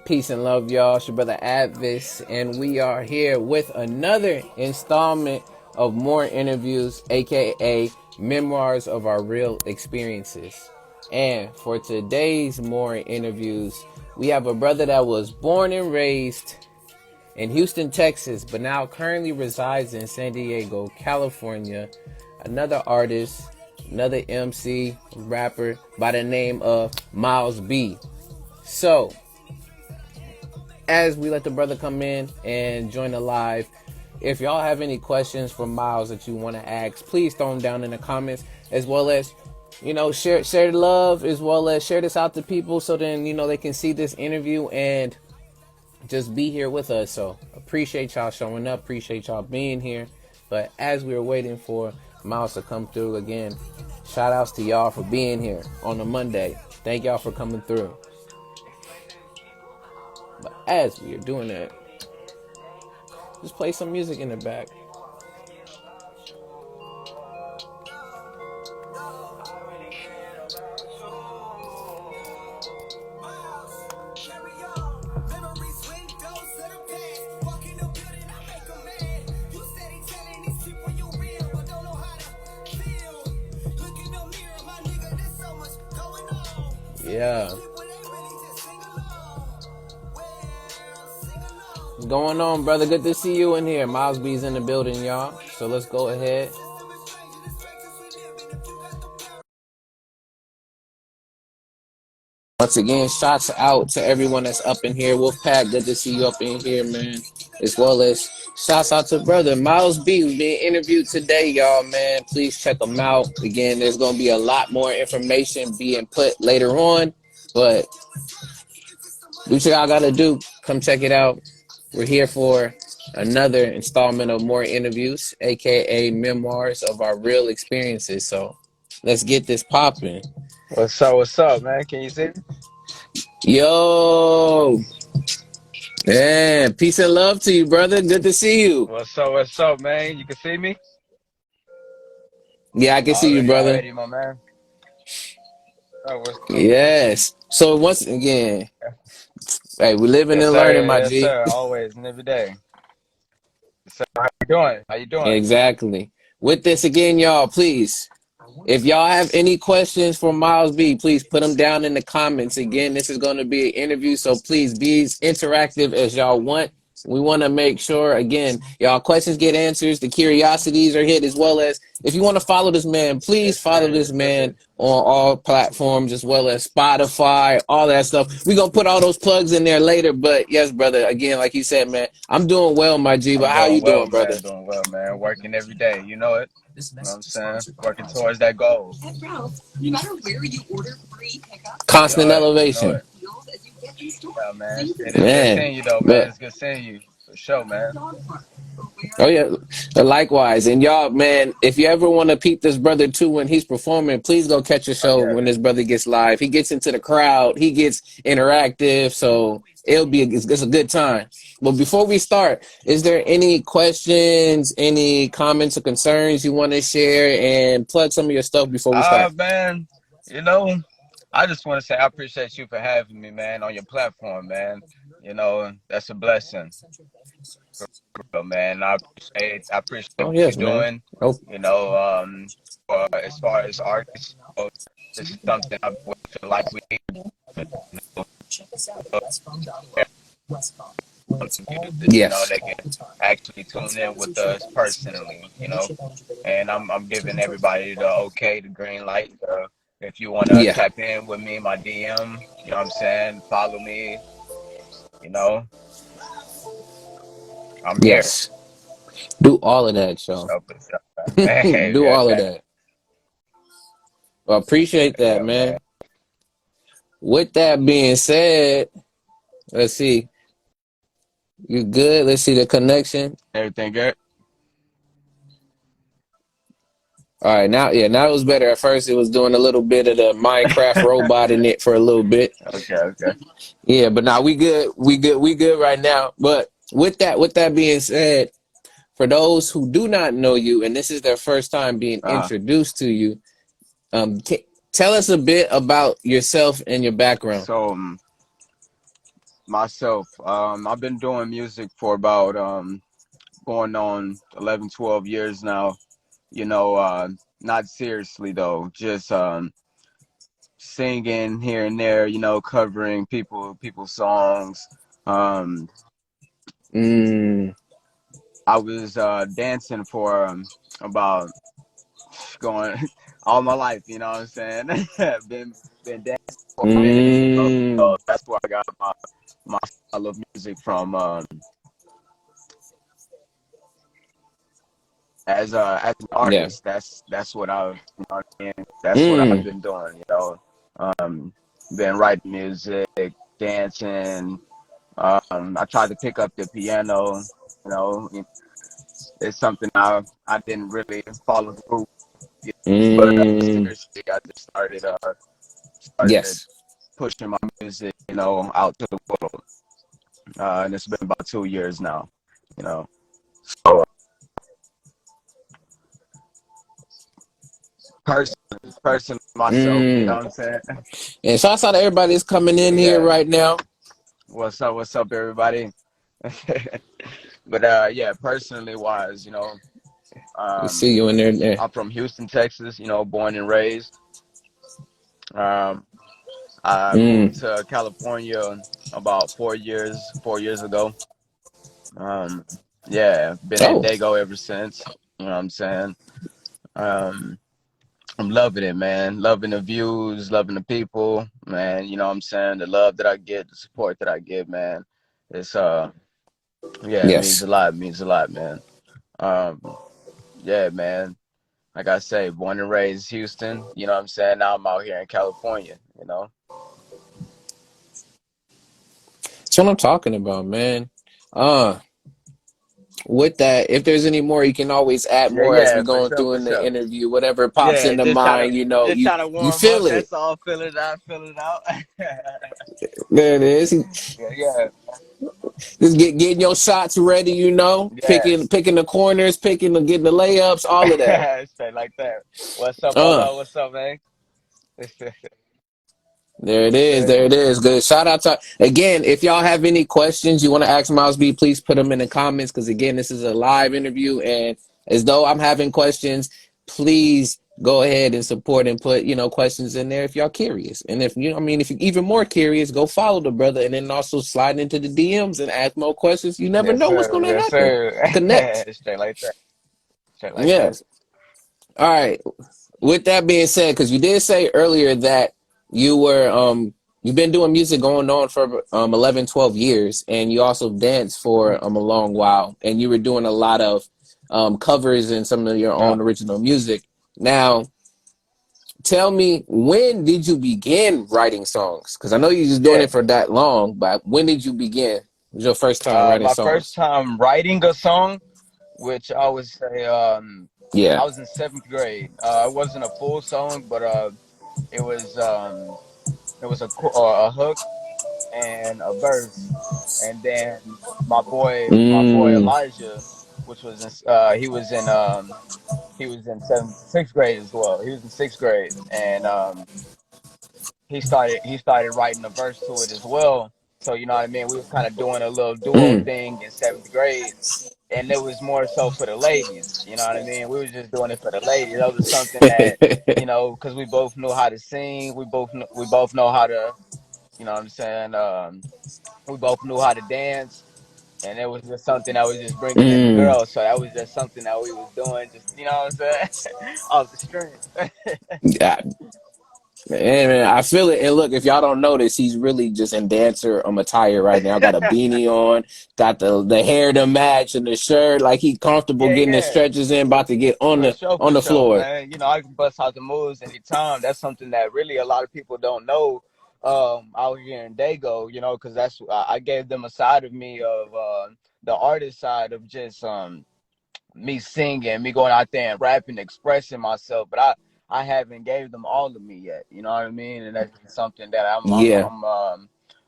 Peace and love, y'all. It's your brother A.D.V.I.S.S, and we are here with another installment of more interviews, aka memoirs of our real experiences. And for today's more interviews, we have a brother that was born and raised in Houston, Texas, but now currently resides in San Diego, California. Another artist, another MC, rapper by the name of Myles B. So, as we let the brother come in and join the live, if y'all have any questions for Myles that you want to ask, please throw them down in the comments, as well as, share the love, as well as share this out to people so then, they can see this interview and just be here with us. So appreciate y'all showing up, appreciate y'all being here. But as we were waiting for Myles to come through again, shout outs to y'all for being here on a Monday. Thank y'all for coming through. But as we are doing that, just play some music in the back. Yeah. What's going on, brother? Good to see you in here. Myles B's in the building, y'all. So let's go ahead. Once again, shouts out to everyone that's up in here. Wolfpack, good to see you up in here, man. As well as shouts out to brother Myles B, who's being interviewed today, y'all, man. Please check him out. Again, there's going to be a lot more information being put later on, but do what y'all got to do. Come check it out. We're here for another installment of more interviews, aka memoirs of our real experiences. So let's get this popping. What's up, man? Can you see me? Yo, man, peace and love to you, brother. Good to see you. What's up, man? You can see me? Yeah, I can see you, brother. Already, my man. Oh, what's up? Yes. So once again, hey, we living and learning, my Yes, G. sir. Always and every day. So, how you doing? How you doing? Exactly. With this again, y'all, please, if y'all have any questions for Myles B, please put them down in the comments. Again, this is going to be an interview, so please be as interactive as y'all want. We want to make sure, again, y'all questions get answers, the curiosities are hit, as well as if you want to follow this man, please follow this man on all platforms, as well as Spotify, all that stuff. We're going to put all those plugs in there later, but yes, brother, again, like you said, man, I'm doing well, my G, but I'm how you doing well, doing, man. brother? Doing well, man. Working every day. You know it. You know what I'm saying? Working towards that goal. Constant You know elevation. it. Yeah, man. It is good Man, seeing you, though, man. but It's good seeing you. For sure, man. oh yeah, likewise. And y'all, man, if you ever want to peep this brother too when he's performing, please go catch a Oh, show yeah. when this brother gets live. He gets into the crowd, he gets interactive, so it's a good time. But before we start, is there any questions, any comments or concerns you want to share, and plug some of your stuff before we start? Man, you know, I just want to say I appreciate you for having me, man, on your platform, man. You know, that's a blessing, man. I appreciate Oh what you're yes, man. doing. Oh You know, as far as artists, this is something I feel like we need you know, yes, they can actually tune in with us personally, you know. And I'm giving everybody the okay, the green light. If you want to yeah, tap in with me, my DM, you know what I'm saying? Follow me, you know, I'm here. yes. Do all of that, y'all. For sure, man. Hey, Do yeah, all of that. Well, appreciate that, yeah, man. man. With that being said, let's see. You good? Let's see the connection. Everything good? All right, now, yeah, now it was better. At first, it was doing a little bit of the Minecraft robot in it for a little bit. Okay. Yeah, but now we good. We good right now. But with that being said, for those who do not know you, and this is their first time being Uh, introduced to you, tell us a bit about yourself and your background. so, Myself, I've been doing music for about going on 11, 12 years now. You know, not seriously though, just singing here and there, you know, covering people's songs. Um, Mm, I was dancing for about going all my life, you know what I'm saying? been dancing for a minute, you know, mm, so that's where I got my style of music from. As an yeah. artist, that's what I've, you know what I mean? That's what I've Mm, been doing, you know. Um, been writing music, dancing. I tried to pick up the piano, you know. It's something I didn't really follow through, you know, but mm, seriously, I just started yes. pushing my music, you know, out to the world. And it's been about 2 years now, you know. So person myself, you know Mm. what I'm saying? And shouts out to everybody that's coming Yeah, in here yeah. right now. What's up, everybody? But yeah, personally wise, you know, We see um, you in there. I'm from Houston, Texas, you know, born and raised. Um, I Mm. moved to California about 4 years ago. Um, yeah, been at Oh, Dago ever since. You know what I'm saying? Um, I'm loving it, man. Loving the views, loving the people, man. You know what I'm saying? The love that I get, the support that I get, man. It's yeah, it yes. means a lot, man. Um, yeah, man. Like I say, born and raised Houston, you know what I'm saying? Now I'm out here in California, you know? That's what I'm talking about, man. Uh, with that, if there's any more, you can always add Yeah, more as we yeah, going through for in the sure. interview. Whatever pops Yeah, into mind, you know, just trying to you warm up. feel it. That's all. Fill it out. There it is. Yeah, yeah, Just getting your shots ready, you know, yes. picking the corners, getting the layups, all of that. Straight like that. What's up, Uh, Olo? What's up, man? there it Yes, is. There sir. it is. Good. Shout out to again. If y'all have any questions you want to ask Myles B, please put them in the comments. Because again, this is a live interview, and as though I'm having questions, please go ahead and support and put questions in there if y'all curious. And if you, I mean, if you're even more curious, go follow the brother, and then also slide into the DMs and ask more questions. You never Yes, know what's sir. going to Yes, happen. sir. Connect. Straight like that. Straight like that. Yes. All right. With that being said, because you did say earlier that you were you've been doing music going on for 11, 12 years, and you also danced Mhm. for a long while, and you were doing a lot of covers and some of your Yeah. own original music. Now, tell me, when did you begin writing songs? Because I know you're just doing Yeah. it for that long, but when did you begin? It was your first time writing My first songs? time writing a song, which I would say, Yeah. I was in seventh grade. It wasn't a full song, but it was um, it was a hook and a verse, and then my boy Mm, Elijah, which was in, he was in sixth grade as well. He was in sixth grade, and he started writing a verse to it as well. So you know what I mean. We was kind of doing a little duo mm. thing in seventh grade, and it was more so for the ladies. You know what I mean. We was just doing it for the ladies. That was something that, you know, because we both knew how to sing. We both know how to. You know what I'm saying. We both knew how to dance, and it was just something that was just bringing in the mm. girls. So that was just something that we was doing. Just you know what I'm saying, off the strength. Yeah, man, I feel it. And look, if y'all don't notice, he's really just in dancer attire right now. Got a beanie on, got the hair to match, and the shirt. Like he comfortable Yeah, getting his yeah. stretches in, about to get on For the sure, floor. man. You know, I can bust out the moves anytime. That's something that really a lot of people don't know out here in Dago, you know, because I gave them a side of me of the artist side of just me singing, me going out there and rapping, expressing myself, but I haven't gave them all of me yet. You know what I mean? And that's something that Yeah.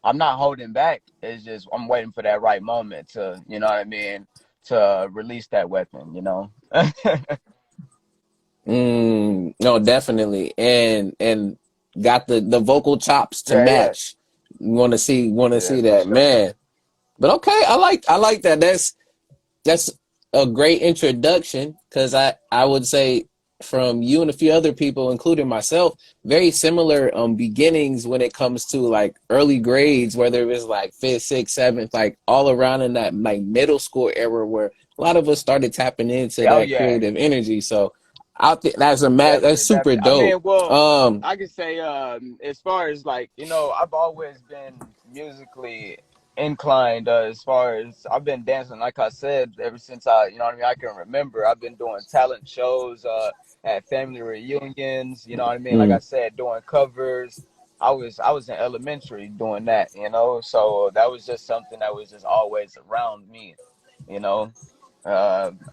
I'm not holding back. It's just I'm waiting for that right moment to, you know what I mean, to release that weapon, you know. No, definitely, and got the vocal chops to Yeah, yeah. match. Want to see Yeah, for that, sure. man. But okay, I like that. That's a great introduction because I would say from you and a few other people, including myself, very similar beginnings when it comes to like early grades, whether it was like fifth, sixth, seventh, like all around in that like middle school era where a lot of us started tapping into Oh that yeah, creative energy. So I think that's definitely, super definitely. I dope. mean, well, Um, I could say, as far as like, I've always been musically inclined. As far as I've been dancing, like I said, ever since what I mean, I can remember. I've been doing talent shows, at family reunions. You know what I mean? Like mm, I said, doing covers. I was in elementary doing that. So that was just something that was just always around me. You know,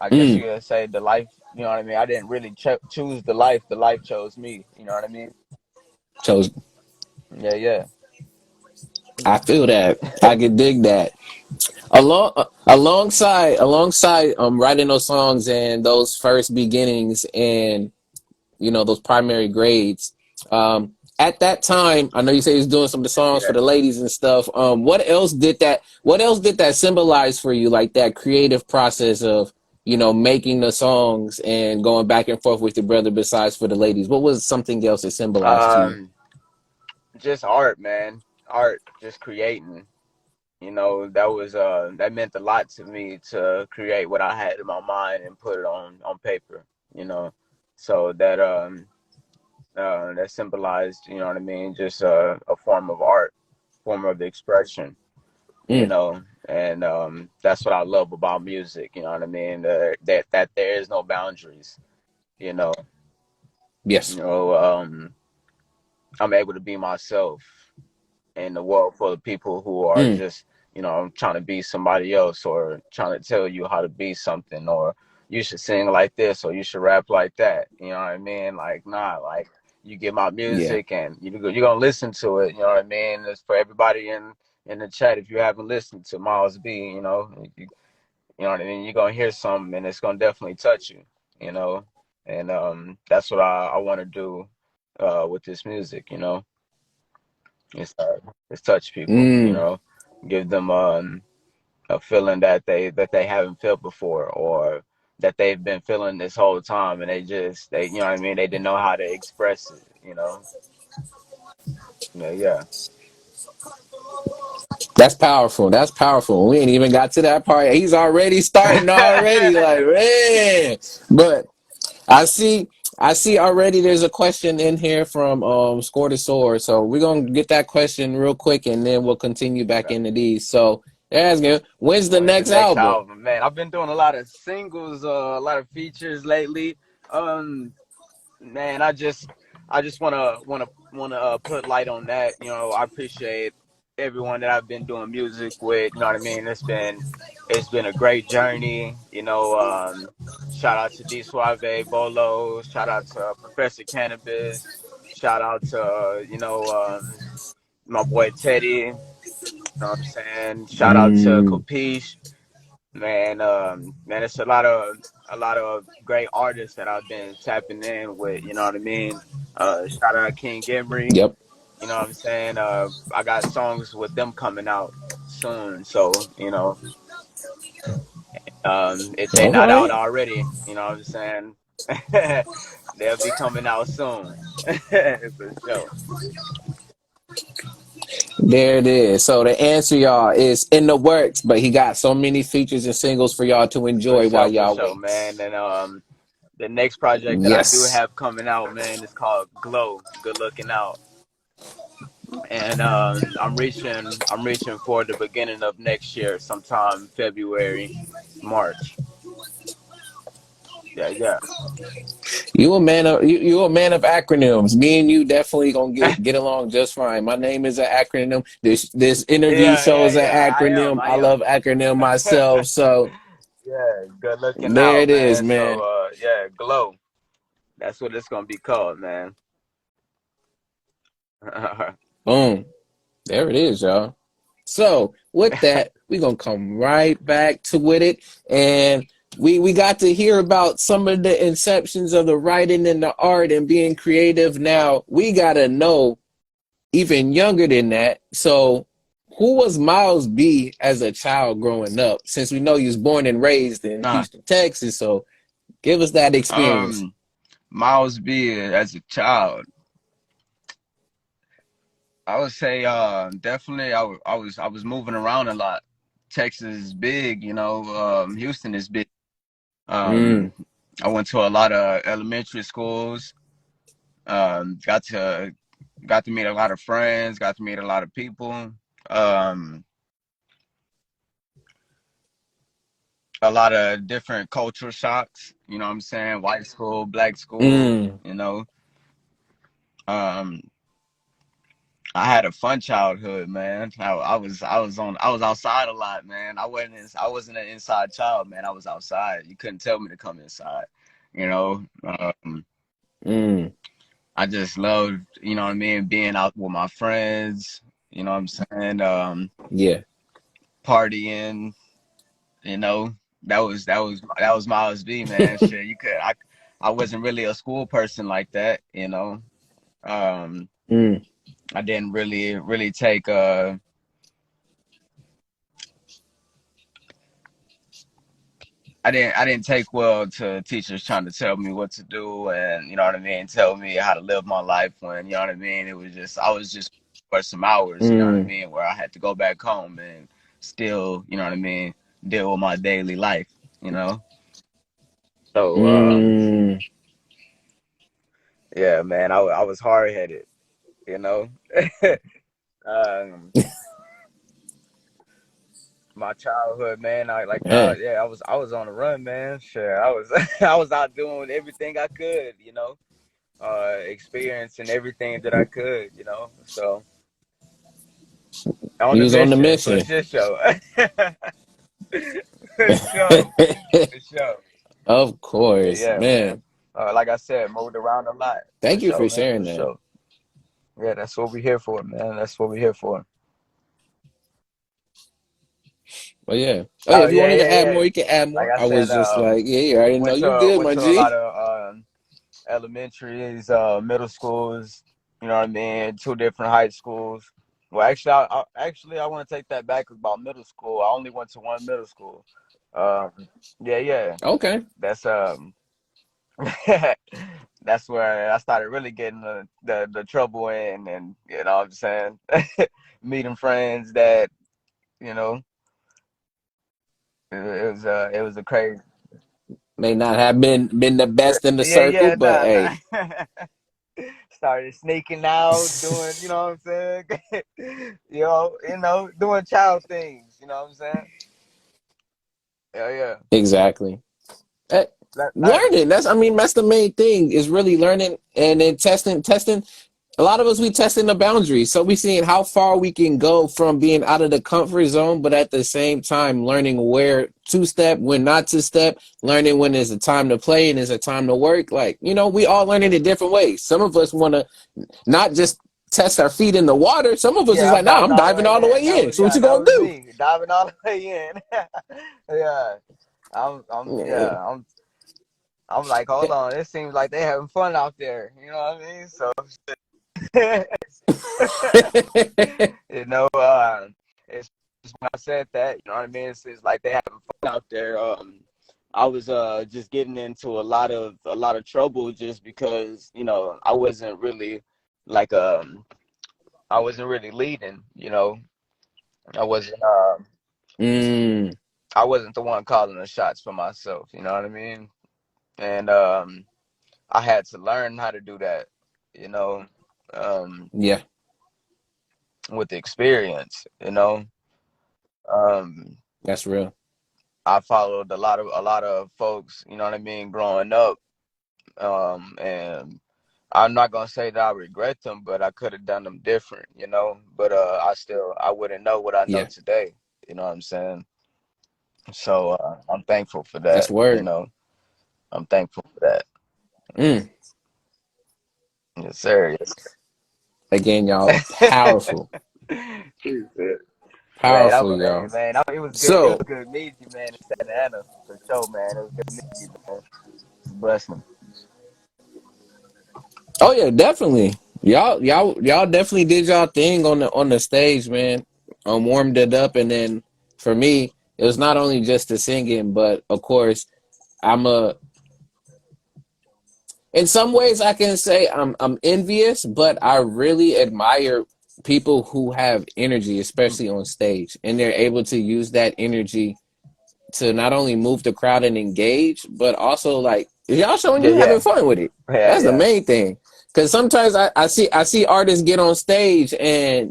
I guess mm, you could say the life, you know what I mean? I didn't really choose the life chose me, you know what I mean? so Yeah, yeah. I feel that I can dig that. Alongside writing those songs and those first beginnings and those primary grades, at that time I know you say you was doing some of the songs for Yeah. the ladies and stuff. What else did that symbolize for you, like that creative process of making the songs and going back and forth with your brother besides for the ladies? What was something else that symbolized to you? Um, just art, man. Art, just creating. That meant a lot to me to create what I had in my mind and put it on paper, you know. So that symbolized, you know what I mean, just a form of art, form of expression. you Mm, know and that's what I love about music, you know what I mean, that there is no boundaries. you know you yes. know I'm able to be myself in the world full of people who are Mm, just trying to be somebody else, or trying to tell you how to be something, or you should sing like this, or you should rap like that, you know what I mean? Like, nah, like, you get my yeah. music and you're gonna listen to it, you know what I mean? It's for everybody in the chat. If you haven't listened to Myles B, you know what I mean, you're gonna hear something and it's gonna definitely touch you, you know. And that's what I want to do with this music, it's touch people, Mm, give them a feeling that they haven't felt before, or that they've been feeling this whole time, and they you know what I mean, they didn't know how to express it. Yeah, yeah. that's powerful. That's powerful. We ain't even got to that part. He's already starting already. Like, man. But I see I see already there's a question in here from Score to Soar. So we're gonna get that question real quick and then we'll continue back Okay. into these. So they're asking, when's the When's the next next album? album, man? I've been doing a lot of singles, a lot of features lately. um Man, I just wanna put light on that. I appreciate everyone that I've been doing music with. You know what I mean? It's been a great journey. Shout out to D Bolo. Shout out to Professor Cannabis. Shout out to my boy Teddy. You know what I'm saying? Shout out to Mm, Capiche. Man, it's a lot of great artists that I've been tapping in with, you know what I mean? Shout out King Emery, yep. you know what I'm saying? I got songs with them coming out soon, so if they All not out right. already, you know what I'm saying? They'll be coming out soon. For sure. There it is. So the answer, y'all, is in the works, but he got so many features and singles for y'all to enjoy while For y'all sure, wait. man. And the next project that I do Yes. have coming out, man, is called Glow. Good looking out. And I'm reaching for the beginning of next year, sometime February, March. Yeah, yeah. You a man of acronyms. Me and you definitely gonna get along just fine. My name is an acronym. This interview Yeah, show yeah, is an yeah. I am. acronym. I I love am. acronym myself. So Yeah, good looking there out, it is, man. So man. yeah, Glow. That's what it's gonna be called, man. Boom. There it is, y'all. So with that, we're gonna come right back to with it. And we got to hear about some of the inceptions of the writing and the art and being creative. Now we gotta know even younger than that. So, who was Myles B as a child growing up? Since we know you was born and raised in Nah. Houston, Texas, so give us that experience. Myles B as a child, I would say definitely I was moving around a lot. Texas is big, you know. Houston is big. Um, Mm, I went to a lot of elementary schools. Um, got to got to meet a lot of friends. Got to meet a lot of people. Um, a lot of different cultural shocks. You know what I'm saying? White school, black school. mm, You know. Um, I had a fun childhood, man. I was outside a lot, man. I wasn't an inside child, man. I was outside. You couldn't tell me to come inside. You know, mm. I just loved, you know what I mean, being out with my friends. You know what I'm saying? Yeah. Partying. You know, that was Myles B, man. Shit, I wasn't really a school person like that. You know, um, Mm, I didn't really take I didn't take well to teachers trying to tell me what to do and you know what I mean, tell me how to live my life when, you know what I mean, it was just I was just for some hours, you know what I mm, mean, where I had to go back home and still, you know what I mean, deal with my daily life, you know. So mm. yeah, man, I was hard headed, you know. um my childhood, man, Man, I was on the run, man. Sure. I was I was out doing everything I could, you know, experiencing everything that I could, you know. So on he the was on the mission for mission. shit show. For sure. For sure. Of course, Yeah, man. man. Like I said, moved around a lot. For Thank you sure, for man. sharing For that. sure. Yeah, that's what we're here for, man. That's what we're here for. But yeah. Oh yeah, Oh if you yeah, wanted to yeah, add yeah. more, you can add Like more. I I said, was just like, yeah, you already know you good, went my to a lot G. of elementaries, middle schools. You know what I mean? Two different high schools. Well, actually, I want to take that back about middle school. I only went to one middle school. Um, yeah, yeah. Okay. That's that's where I started really getting the trouble in, and you know what I'm saying, meeting friends that you know it was a crazy. May not have been the best in the Yeah, circle, yeah, but nah, hey. nah. Started sneaking out, doing, you know what I'm saying? You know, doing child things, you know what I'm saying? Yeah, yeah. Exactly. Eh, Learning. Learning. That's I mean, that's the main thing is really learning and then testing. A lot of us we testing the boundaries. So we seeing how far we can go from being out of the comfort zone, but at the same time learning where to step, when not to step, learning when there's a time to play and there's a time to work. Like, we all learning in different ways. Some of us want to not just test our feet in the water. Some of us is Yeah, I'm like, nah, diving I'm all the diving way all the in. way in. So what you That gonna was do? me. Diving all the way in. Yeah. Yeah. I'm like, hold on, it seems like they having fun out there. You know what I mean? So you know, it's when I said that, you know what I mean? It's like they having fun out there. I was just getting into a lot of trouble just because, you know, like I wasn't really leading, you know. I wasn't Mm, I wasn't the one calling the shots for myself, you know what I mean? And I had to learn how to do that, you know, um, yeah, with the experience, you know. Um, that's real. I followed a lot of folks, you know what I mean, growing up. And I'm not gonna say that I regret them, but I could have done them different, you know. But I wouldn't know what I know Yeah, today. You know what I'm saying? So I'm thankful for that's that. You word. know, I'm thankful for that. Mm. Yes, sir. Yes, Again, y'all, sir. powerful, Man, powerful, hey, y'all. man, it was good. It was So, good meeting you, man, in Santa Ana for sure, man. It was good meeting you, man. It's a blessing. oh yeah, definitely. Y'all definitely did y'all thing on the stage, man. Warmed it up, and then for me, it was not only just the singing, but of course, I'm a. In some ways, I can say I'm envious, but I really admire people who have energy, especially on stage, and they're able to use that energy to not only move the crowd and engage, but also like y'all showing Yeah, you having yeah, fun with it. yeah, That's the yeah. main thing. Cause sometimes I see artists get on stage and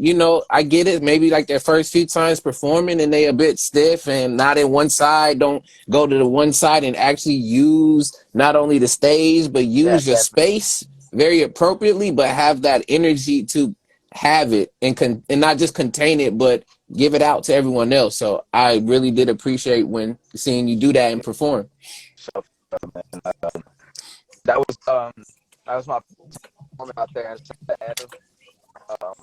I get it, maybe like their first few times performing and they a bit stiff and not in one side, don't go to the one side and actually use not only the stage but Yeah, use your definitely. space very appropriately, but have that energy to have it and not just contain it but give it out to everyone else. So I really did appreciate when seeing you do that and perform. So, man, that was um that was my moment out there in Santa Ana. Um,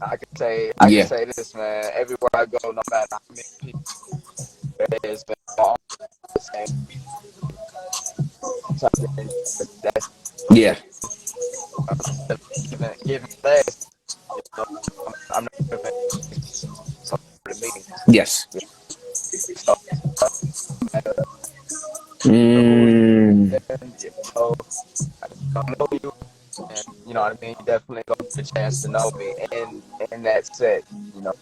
I can Yeah. say this, man. Everywhere I go, no matter how many people it is, man, all the same. Something that's Yeah. giving less. You know, I'm not giving to me. Yes. So no matter who you Mm, and I don't know you, and you know what I mean. You definitely gonna get a chance to know me, and in that set, you know,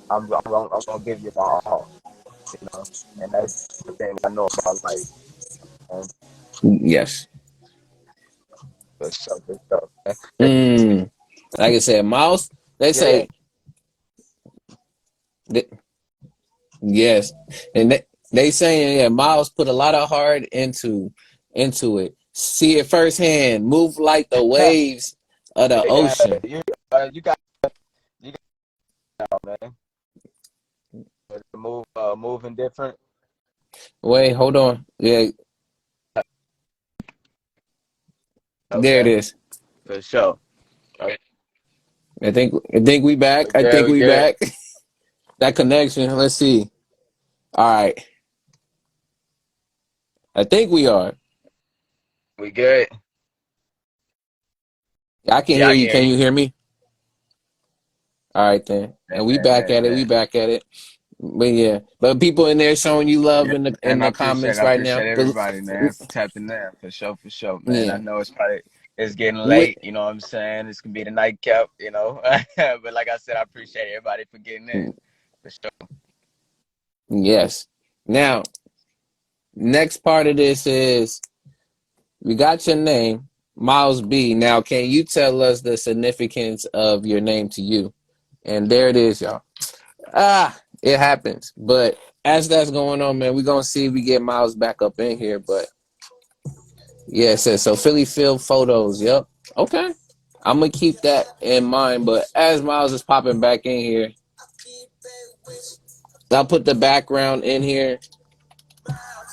I'm gonna give you my all, you know, and that's the thing I know about life. And yes. for sure. Mm. Like I said, Miles, they Yeah, yeah, say that, yes. And they saying yeah, Miles put a lot of heart into it. See it firsthand. Move like the waves of the yeah. ocean. You got you got now, man. Moving different. Wait, hold on. Yeah, there it Okay, is. for sure. Okay, I think we back. we I good. think We we good. back. That connection. Let's see. All right. I think we are. We good. I can Yeah, hear I can you. hear Can you. you hear me? All right then. And Man, we man, back man, at it. We man. back at it. But yeah. But people in there showing you love Yeah, in the man. comments I right now. appreciate But everybody, man, for tapping in. For sure, man. I yeah. know it's getting We late. You know what I'm saying? It's gonna be the nightcap. You know, but like I said, I appreciate everybody for getting in. For sure. yes. Now, next part of this is we got your name, Myles B. Now, can you tell us the significance of your name to you? And there it is, y'all. It happens. But as that's going on, man, we're gonna see if we get Myles back up in here. But yeah, it says so Philly Field photos. Yep. Okay. I'm gonna keep that in mind. But as Myles is popping back in here, I'll put the background in here.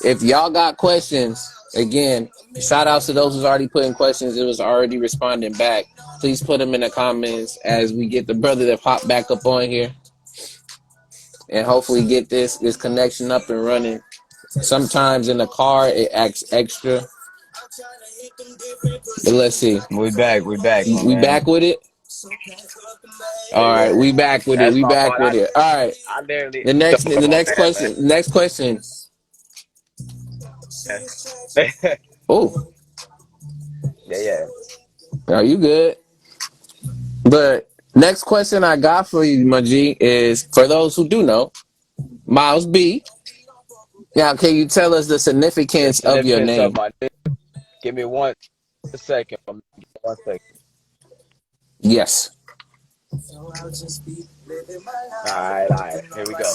If y'all got questions, again, shout outs to those who's already putting questions. It was already responding back. Please put them in the comments as we get the brother that popped back up on here and hopefully get this connection up and running. Sometimes in the car it acts extra. But let's see. We back, my We man. back with it? Yeah, All right, yeah. we back with it. That's We my back fault. with it. All right. I literally The come on next there, man. question. Next question. Yeah, Oh, yeah, yeah. are you good? But next question I got for you, my G, is for those who do know, Myles B. Now, can you tell us the The significance of your significance of name? my name. Give me 1 second. Give me 1 second. Yes. All right, all right. Here we go.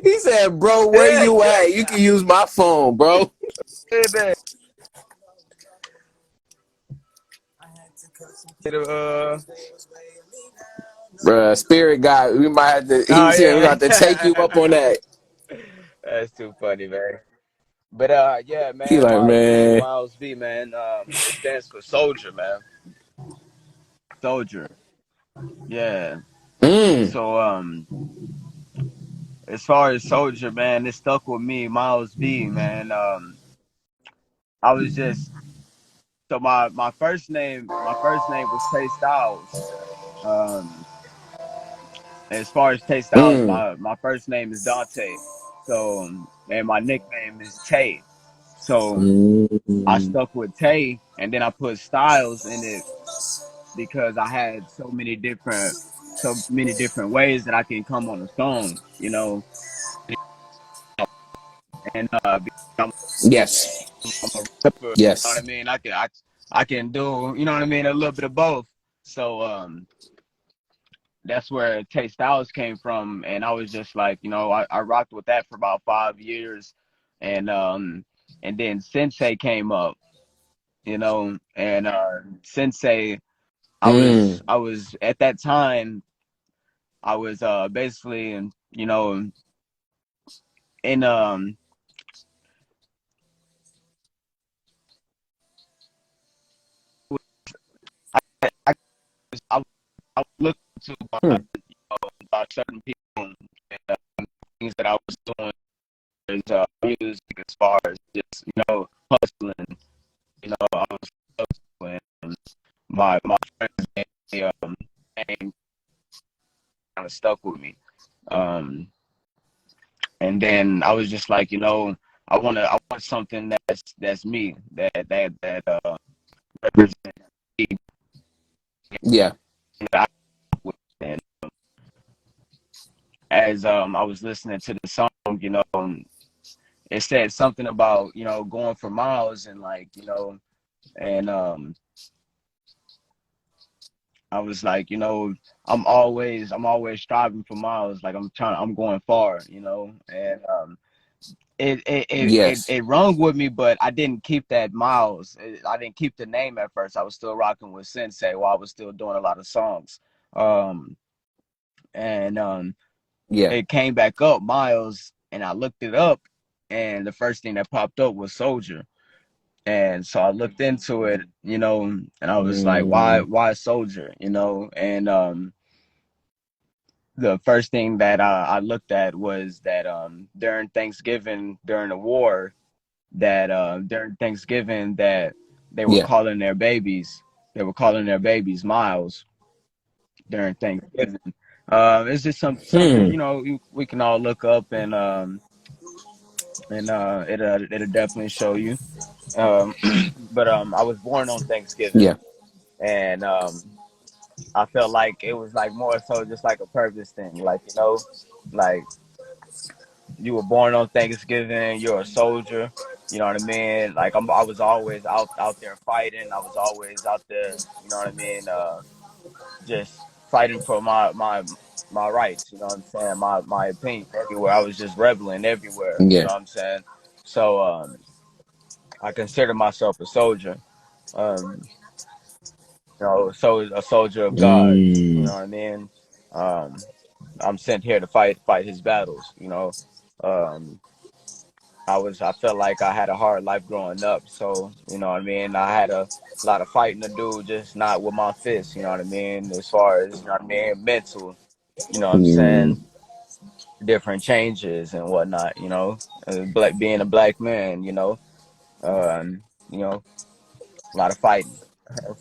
He said, "Bro, where you at? You can use my phone, bro." Baby. Uh, Bruh, spirit guy, we might have to. He oh said we yeah. got to take you up on that. That's too funny, man. But yeah, He man, like, man, Myles B, man. It stands for soldier, man. Soldier. Yeah. mm, So as far as soldier, man, it stuck with me, Myles B, man. I was just So my first name was Tay Styles. Um, as far as Tay Styles, Mm. my first name is Dante. So and my nickname is Tay. So I Mm. stuck with Tay, and then I put Styles in it because I had so many different ways that I can come on a song, and I'm, Yes. I'm a rapper, you know what I Yes. mean? I can do, you know what I mean, a little bit of both. So that's where Tay Styles came from, and I was just like, I rocked with that for about 5 years, and then Sensei came up, and Sensei, I was Mm. I was at that time I was basically, in I I, I was looking to Hmm. by certain people and things that I was doing is music as far as just hustling. I was hustling. My friends name kind of stuck with me. Um, and then I was just like, I want something that's me that represents me. Yeah. That and as I was listening to the song, it said something about going for miles and like and I was like, I'm always striving for miles, like I'm going far, and Yes. it rung with me, but I didn't keep that Miles. I didn't keep the name at first. I was still rocking with Sensei while I was still doing a lot of songs. Um, and Yeah. it came back up, Miles, and I looked it up, and the first thing that popped up was Soldier. And so I looked into it, and I was like, why, Mm. why Soldier, And the first thing that I looked at was that during Thanksgiving, during the war, that during Thanksgiving that they were Yeah. calling their babies, Miles during Thanksgiving. It's just something Hmm. we can all look up and it'll definitely show you. Um, but I was born on Thanksgiving, Yeah. and I felt like it was like more so just like a purpose thing, like like you were born on Thanksgiving, you're a soldier. You know what I mean? Like I was always out there fighting. I was always out there. You know what I mean? Just fighting for my rights. You know what I'm saying? My opinion everywhere. I was just rebelling everywhere. You Yeah. know what I'm saying? So I consider myself a soldier. Um, so a soldier of God. You Mm. know what I mean? Um, I'm sent here to fight his battles. Um, I felt like I had a hard life growing up. So, you know what I mean? I had a lot of fighting to do, just not with my fists, you know what I mean? As far as, you know what I mean, mental, you know what I'm Mm. saying? Different changes and whatnot, being a black man, a lot of fighting.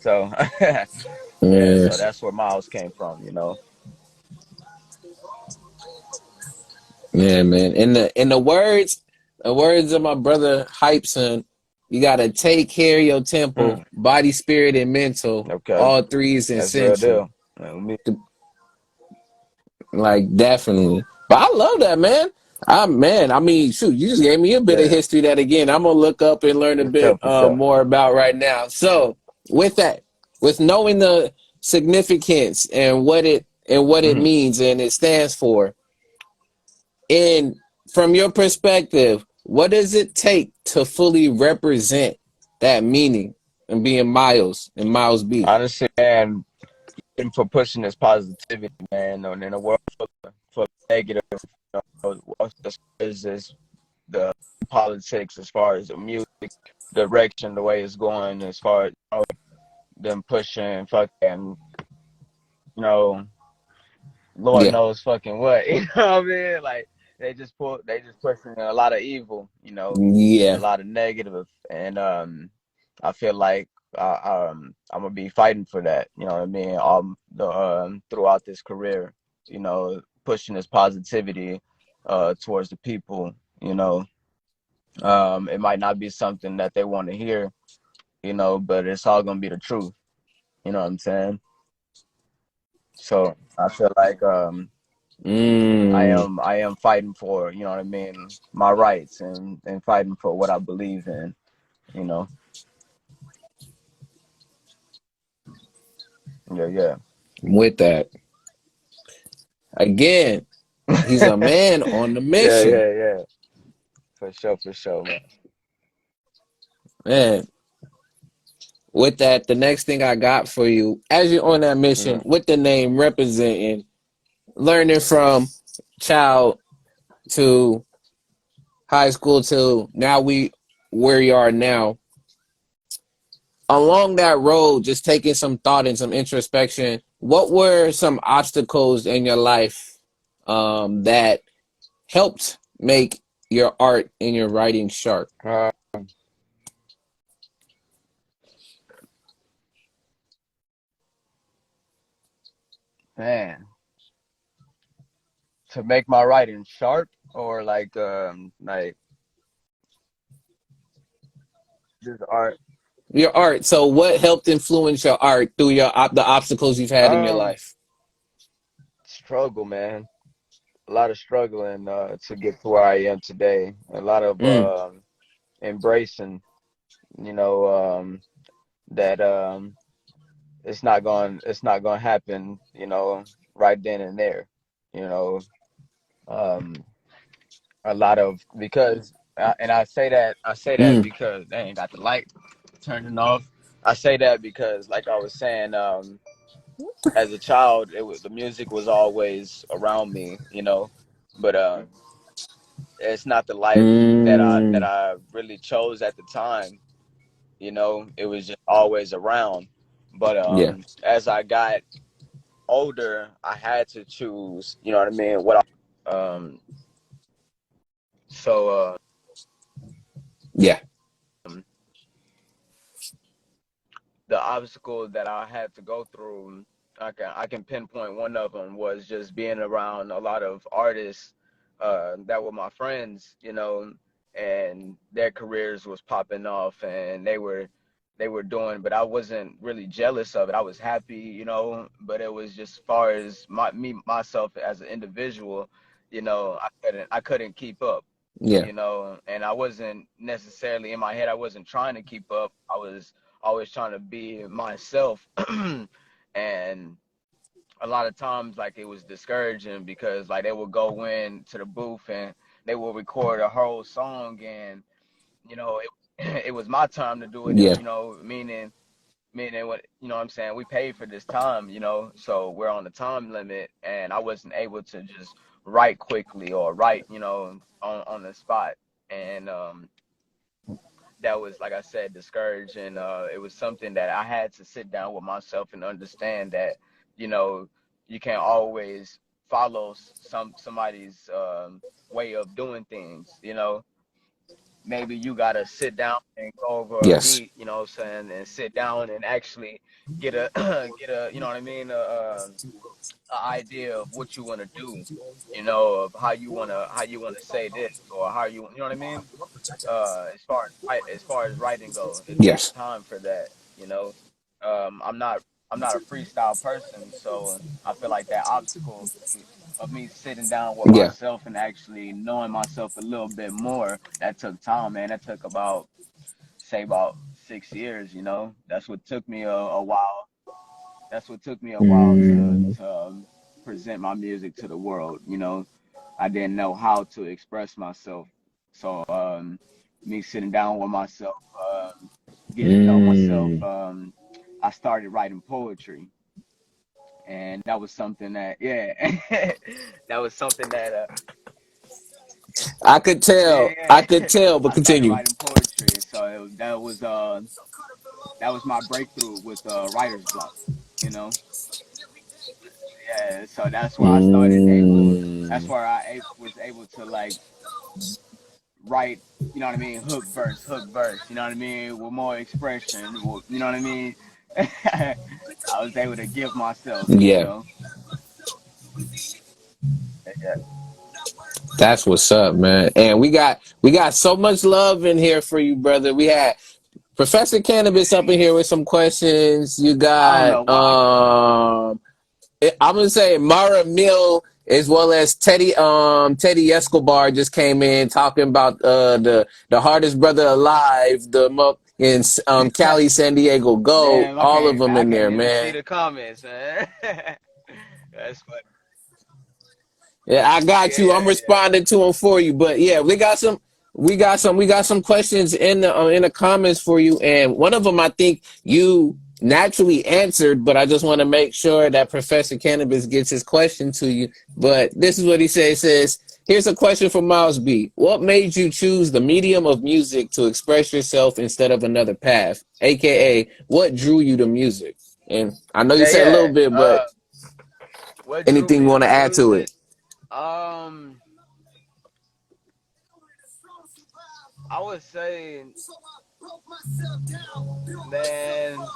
So, yeah, Mm. so that's where Miles came from. Yeah, man. In the words of my brother Hypeson, you gotta take care of your temple, Mm, body, spirit, and mental. okay, All three is that's real essential. deal. Me, Like definitely. But I love that, man. I mean, shoot, you just gave me a bit of yeah, history that again I'm gonna look up and learn a for sure, bit for sure. more about right now. So with that, with knowing the significance and what it Hmm. means and it stands for, and from your perspective, what does it take to fully represent that meaning and being Myles and Myles B? Honestly, man, and for pushing this positivity, man, and in a world full of negative, is the politics as far as the music direction, the way it's going, as far as them pushing fucking, you know, Lord Yeah. knows fucking what, you know what I mean? Like they just pushing a lot of evil, a Yeah. lot of negative, and I feel like. I'm gonna be fighting for that. You know what I mean? The throughout this career, you know, pushing this positivity towards the people. You know, it might not be something that they want to hear, you know, but it's all gonna be the truth. You know what I'm saying? So I feel like Mm. I am fighting for, you know what I mean, my rights and fighting for what I believe in. You know, yeah, yeah, With that, again, he's a man on the yeah, mission. yeah, yeah, for sure, man. Man, with that, the next thing I got for you, as you're on that mission, Hmm. with the name representing, learning from child to high school to now we where you are now. Along that road, just taking some thought and some introspection, what were some obstacles in your life that helped make your art and your writing sharp? Uh, Man, to make my writing sharp or like just art. Your art. So, what helped influence your art through the obstacles you've had in your Um, life? Struggle, man. A lot of struggling to get to where I am today. A lot of Mm, embracing, you know, that it's not going to happen, you know, right then and there. You know, um, a lot of because and I say that mm, because they ain't got the light turning off. I say that because, like I was saying, as a child, the music was always around me, you know, but it's not the life that mm, I really chose at the time. You know, it was just always around. But yeah, as I got older, I had to choose. You know what I mean? What so yeah, um, the obstacle that I had to go through, I can pinpoint one of them was just being around a lot of artists that were my friends, you know, and their careers was popping off and they were doing, but I wasn't really jealous of it. I was happy, you know, but it was just far as myself as an individual, you know, I couldn't keep up, yeah, you know, and I wasn't necessarily in my head. I wasn't trying to keep up. I was always trying to be myself, and a lot of times like it was discouraging because like they would go in to the booth and they will record a whole song and you know it was my time to do it, yeah, you know, meaning what, you know what I'm saying, we paid for this time, you know, so we're on the time limit and I wasn't able to just write quickly or write, you know, on the spot. And that was, like I said, discouraging. It was something that I had to sit down with myself and understand that, you know, you can't always follow somebody's way of doing things. You know, maybe you gotta sit down and go over a yes, beat. You know what I'm saying, and sit down and actually get a get a, you know what I mean, a idea of what you want to do. You know, of how you wanna say this or how you know what I mean, as far as writing go, it takes yes, time for that. You know, I'm not a freestyle person, so I feel like that obstacle of me sitting down with yeah, myself and actually knowing myself a little bit more, that took time, man. That took about, say, about 6 years. You know, that's what took me a while. That's what took me a while mm, to present my music to the world. You know, I didn't know how to express myself. So me sitting down with myself, getting to know myself, mm. I started writing poetry, and that was something that, yeah, that was something that, yeah, I yeah. could tell, but I started continue. writing poetry, so that was my breakthrough with writer's block. You know, yeah. So that's where I started able. That's Mm, where was able to like write, you know what I mean, hook verse, you know what I mean, with more expression, you know what I mean. I was able to give myself, you Yeah, know. Yeah. that's what's up, man. And we got so much love in here for you, brother. We had Professor Cannabis up in here with some questions. You I don't know got why. I'm gonna say Mara Mill as well as Teddy Escobar just came in talking about the hardest brother alive, in Cali, San Diego. Go, Damn, all of them I in can't there, even see man. the comments, man. That's funny. Yeah, I got you. I'm Yeah, yeah. responding to them for you. But yeah, we got some questions in the comments for you, and one of them I think you naturally answered, but I just want to make sure that Professor Cannabis gets his question to you. But this is what he says. He says, "Here's a question for Myles B. What made you choose the medium of music to express yourself instead of another path? AKA, what drew you to music?" And I know you Yeah, said a little yeah. bit, but What drew anything you me want to to add to it? music? Um, I would say, man,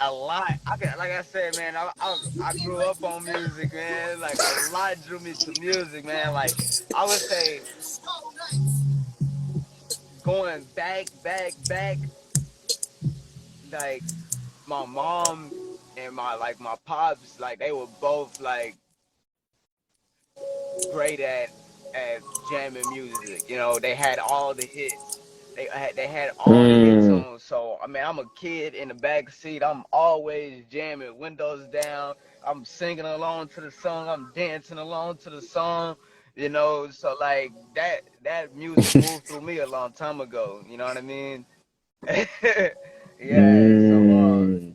a lot. Like I said, man, I grew up on music, man. Like a lot drew me to music, man. Like I would say, going back, like my mom and my pops, like they were both like great at jamming music. You know, they had all the hits. They had all the hit Mm. songs. So I mean, I'm a kid in the back seat. I'm always jamming, windows down. I'm singing along to the song. I'm dancing along to the song. You know, so like that music moved through me a long time ago. You know what I mean? Yeah. So Mm.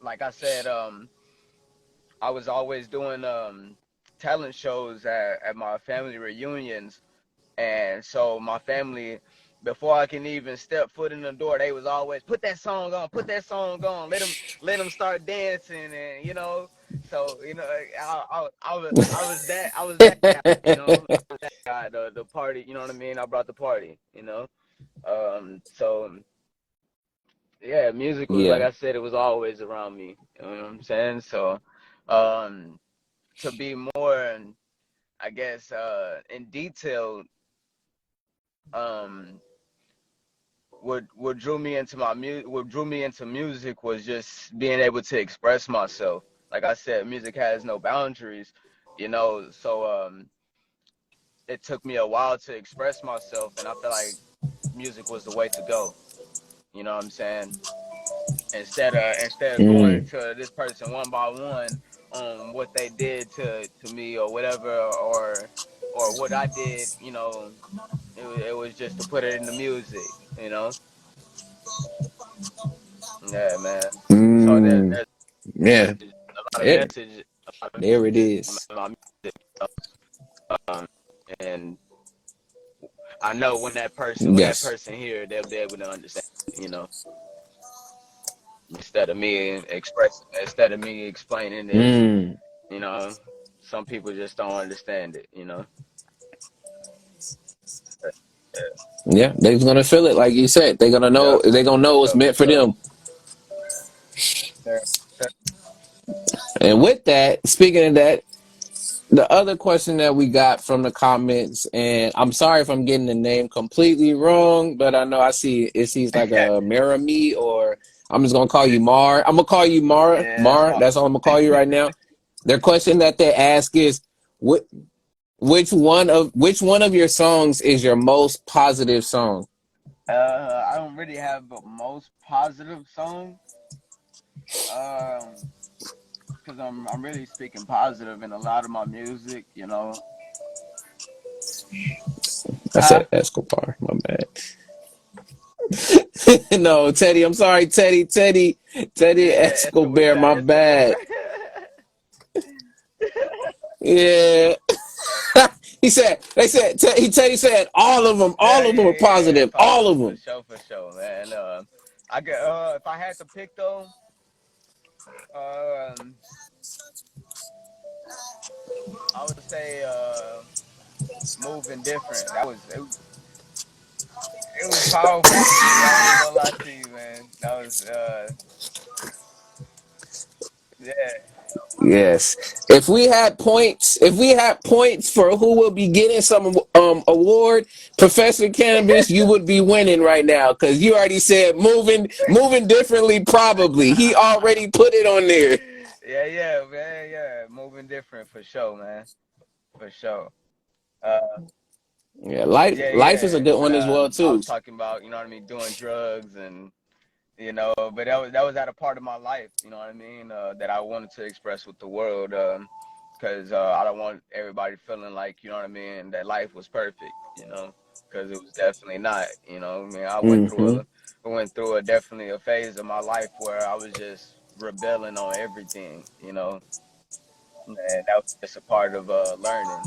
like I said, I was always doing talent shows at my family reunions, and so my family, before I can even step foot in the door, they was always put that song on, let them start dancing, and you know, so you know, I was that guy, you know, that guy, the party, you know what I mean? I brought the party, you know, so yeah, music was like Yeah. I said, it was always around me, you know what I'm saying? So, um, to be more, I guess, in detail, um, what drew me into what drew me into music was just being able to express myself. Like I said, music has no boundaries, you know. So it took me a while to express myself, and I feel like music was the way to go. You know what I'm saying? Instead of going Mm. to this person one by one on what they did to me or whatever, or what I did, you know, it was just to put it in the music, you know. Yeah, man. So Mm. there's Yeah. a lot of There, message, a lot of there it messages is. in my music, um, and I know when that Yes. person here, they'll be able to understand, you know, instead of me explaining it, Mm. you know, some people just don't understand it, you know. Yeah, Yeah, they're gonna feel it, like you said. They're gonna yeah, know. They're gonna for know it's sure, for meant for sure. them. Yeah, yeah. And with that, speaking of that, the other question that we got from the comments, and I'm sorry if I'm getting the name completely wrong, but I know I see it seems like a Marami, or I'm just gonna call you Mar. I'm gonna call you Mara. Yeah, that's Mar. fine. That's all I'm gonna call you right now. Their question that they ask is, what, which one of your songs is your most positive song? I don't really have the most positive song, um, because I'm really speaking positive in a lot of my music, you know. I Huh? said Escobar. My bad. No, Teddy. I'm sorry, Teddy Yeah, you Escobar. got My Escobar. bad. Yeah. He said. They said. Teddy said all of them. Yeah, All of them yeah, are yeah, positive. All of them. for sure, man. I get if I had to pick though, um, I would say moving different. That was it. it was powerful for me. I ain't gonna lie to you, man. That was yeah. Yes. If we had points for who will be getting some award, Professor Cannabis, you would be winning right now because you already said moving differently. Probably he already put it on there. Yeah, yeah, man, yeah. Moving different for sure, man. For sure. Uh, Yeah, life is a yeah. good But one as well I was too. talking about, you know what I mean, doing drugs and but that was at a part of my life, you know what I mean, that I wanted to express with the world, because I don't want everybody feeling like, you know what I mean, that life was perfect, because it was definitely not, I mean, Hmm. I went through a definitely a phase of my life where I was just rebelling on everything, and that was just a part of learning.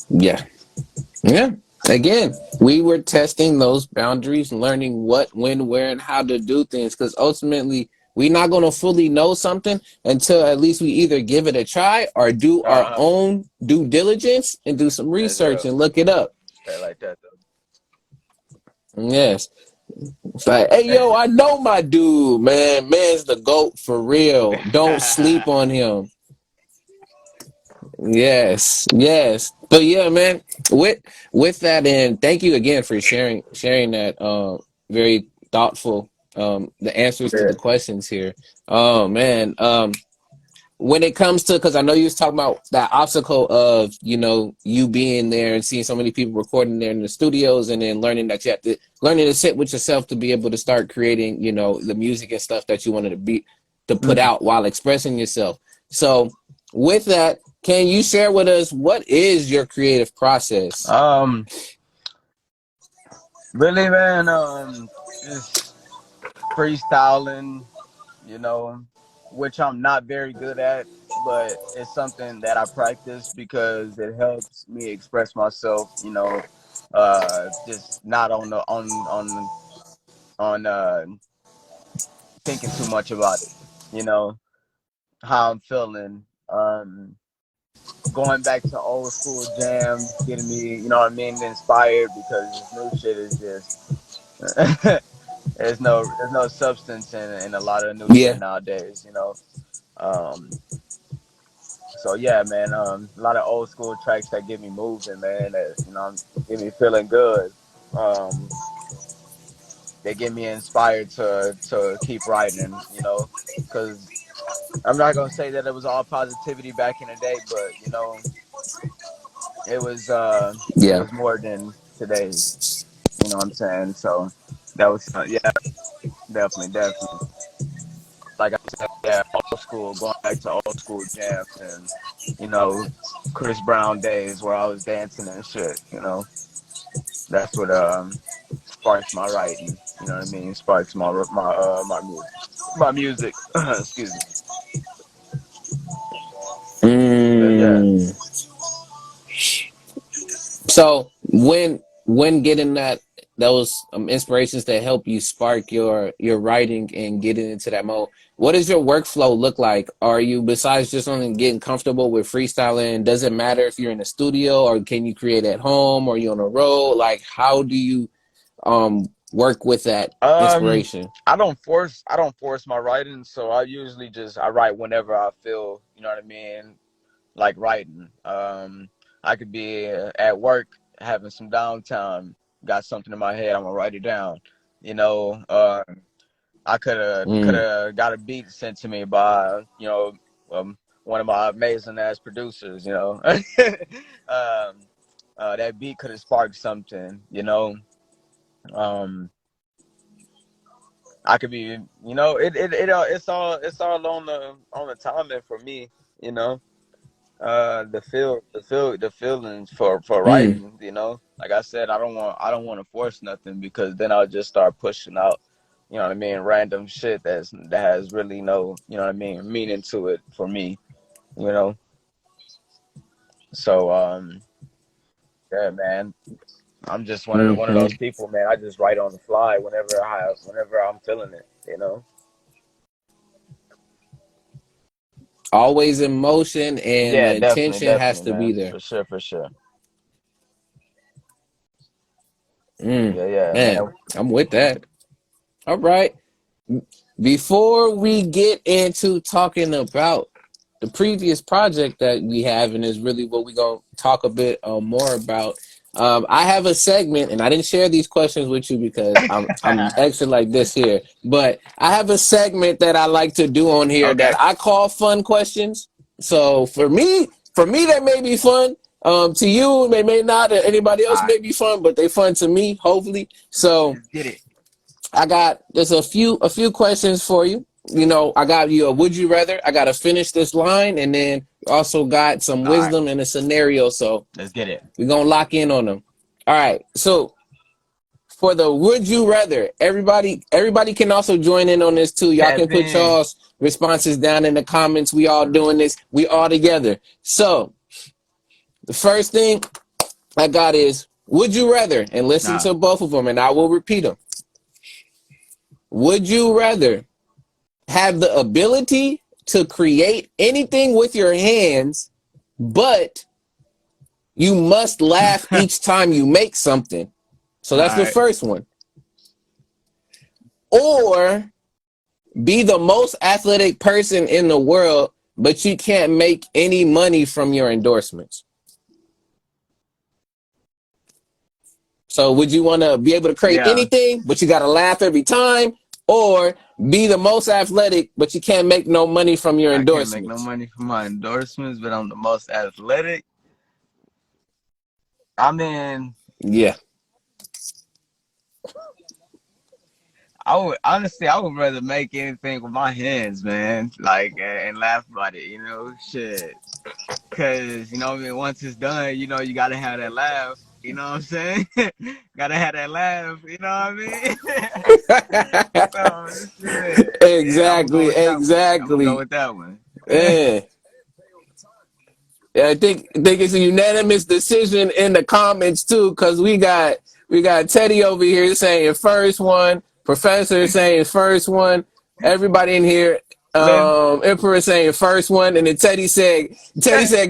Yeah. Yeah. Again, we were testing those boundaries, learning what, when, where, and how to do things. Because ultimately, we're not going to fully know something until at least we either give it a try or do our Uh-huh. own due diligence and do some That's research real. and look it up. Straight like that Yes. It's like, hey, though. yo, I know my dude, man. Man's the GOAT for real. Don't sleep on him. Yes, yes. But yeah, man, with with that and thank you again for sharing that very thoughtful the answers to Yeah. the questions here. Oh man. When it comes to because I know you was talking about that obstacle of you being there and seeing so many people recording there in the studios and then learning that you have to learning to sit with yourself to be able to start creating the music and stuff that you wanted to put Mhm. out while expressing yourself. So with that, can you share with us what is your creative process? Um, Really, man, just freestyling, you know, which I'm not very good at, but it's something that I practice because it helps me express myself, just not on thinking too much about it, you know, how I'm feeling. Going back to old school jams, getting me, inspired because this new shit is just there's no substance in a lot of new shit Yeah. nowadays. Um, so yeah, man. A lot of old school tracks that get me moving, man. That get me feeling good. Um, they get me inspired to keep writing. Because I'm not gonna say that it was all positivity back in the day, but it Yeah. was more than today's. You know what I'm saying? So that was yeah, definitely, definitely. Like I said, yeah, old school, going back to old school jams and you know Chris Brown days where I was dancing and shit. That's what sparks my writing. You know what I mean? Sparks my music. Excuse me. But yeah. Mm. So when getting those inspirations that help you spark your writing and getting into that mode, what does your workflow look like? Are you besides just only getting comfortable with freestyling? Does it matter if you're in the studio or can you create at home or you on the road? Like how do you work with that Um, inspiration? I don't force my writing, so I write whenever I feel. You know what I mean? Like writing. I could be at work having some downtime, got something in my head, I'm gonna write it down. You know, I could Mm, have got a beat sent to me by one of my amazing ass producers. That beat could have sparked something. Um, I could be, it's all on the timing for me. You know the feelings for mm, writing, like I said, I don't want to force nothing because then I'll just start pushing out, what I mean, random shit that has really no, what I mean, meaning to it for me, you know so yeah, man, I'm just one of those hmm. people, man. I just write on the fly whenever I'm feeling it. Always in motion and the Yeah, definitely, intention has definitely, to be man, there. for sure, for sure. Mm, Yeah, man, man. I'm with that. All right. Before we get into talking about the previous project that we have, and is really what we're going to talk a bit more about, I have a segment, and I didn't share these questions with you because I'm extra like this here, but I have a segment that I like to do on here Okay. that I call fun questions. So for me, that may be fun. To you, they may not. Anybody All else right. may be fun, but they fun to me, hopefully. So Let's get it. I got there's a few questions for you. I got you a would you rather. I got to finish this line, and then also got some All right. wisdom and a scenario. So Let's get it. we're gonna lock in on them. All right. So for the would you rather, everybody can also join in on this too. Y'all can Tap put in. y'all's responses down in the comments. We all doing this. We all together. So the first thing I got is would you rather, and listen Nah. to both of them, and I will repeat them. Would you rather have the ability to create anything with your hands, but you must laugh All each time you make something? So that's the right. first one. Or be the most athletic person in the world, but you can't make any money from your endorsements. So would you want to be able to create Yeah. anything, but you got to laugh every time? Or be the most athletic, but you can't make no money from your I can't make no endorsements? money from my endorsements, but I'm the most athletic. I mean, Yeah. I would rather make anything with my hands, man. Like and laugh about it, shit. Cause you know what I mean. Once it's done, you gotta have that laugh. You know what I'm saying? Gotta have that laugh. You know what I mean? So shit. Yeah, I'm gonna go Exactly, with that one. I'm gonna go exactly. with that one. Yeah. Yeah, I think it's a unanimous decision in the comments too, because we got Teddy over here saying first one, Professor saying first one, everybody in here, Let Emperor saying first one, and then Teddy said,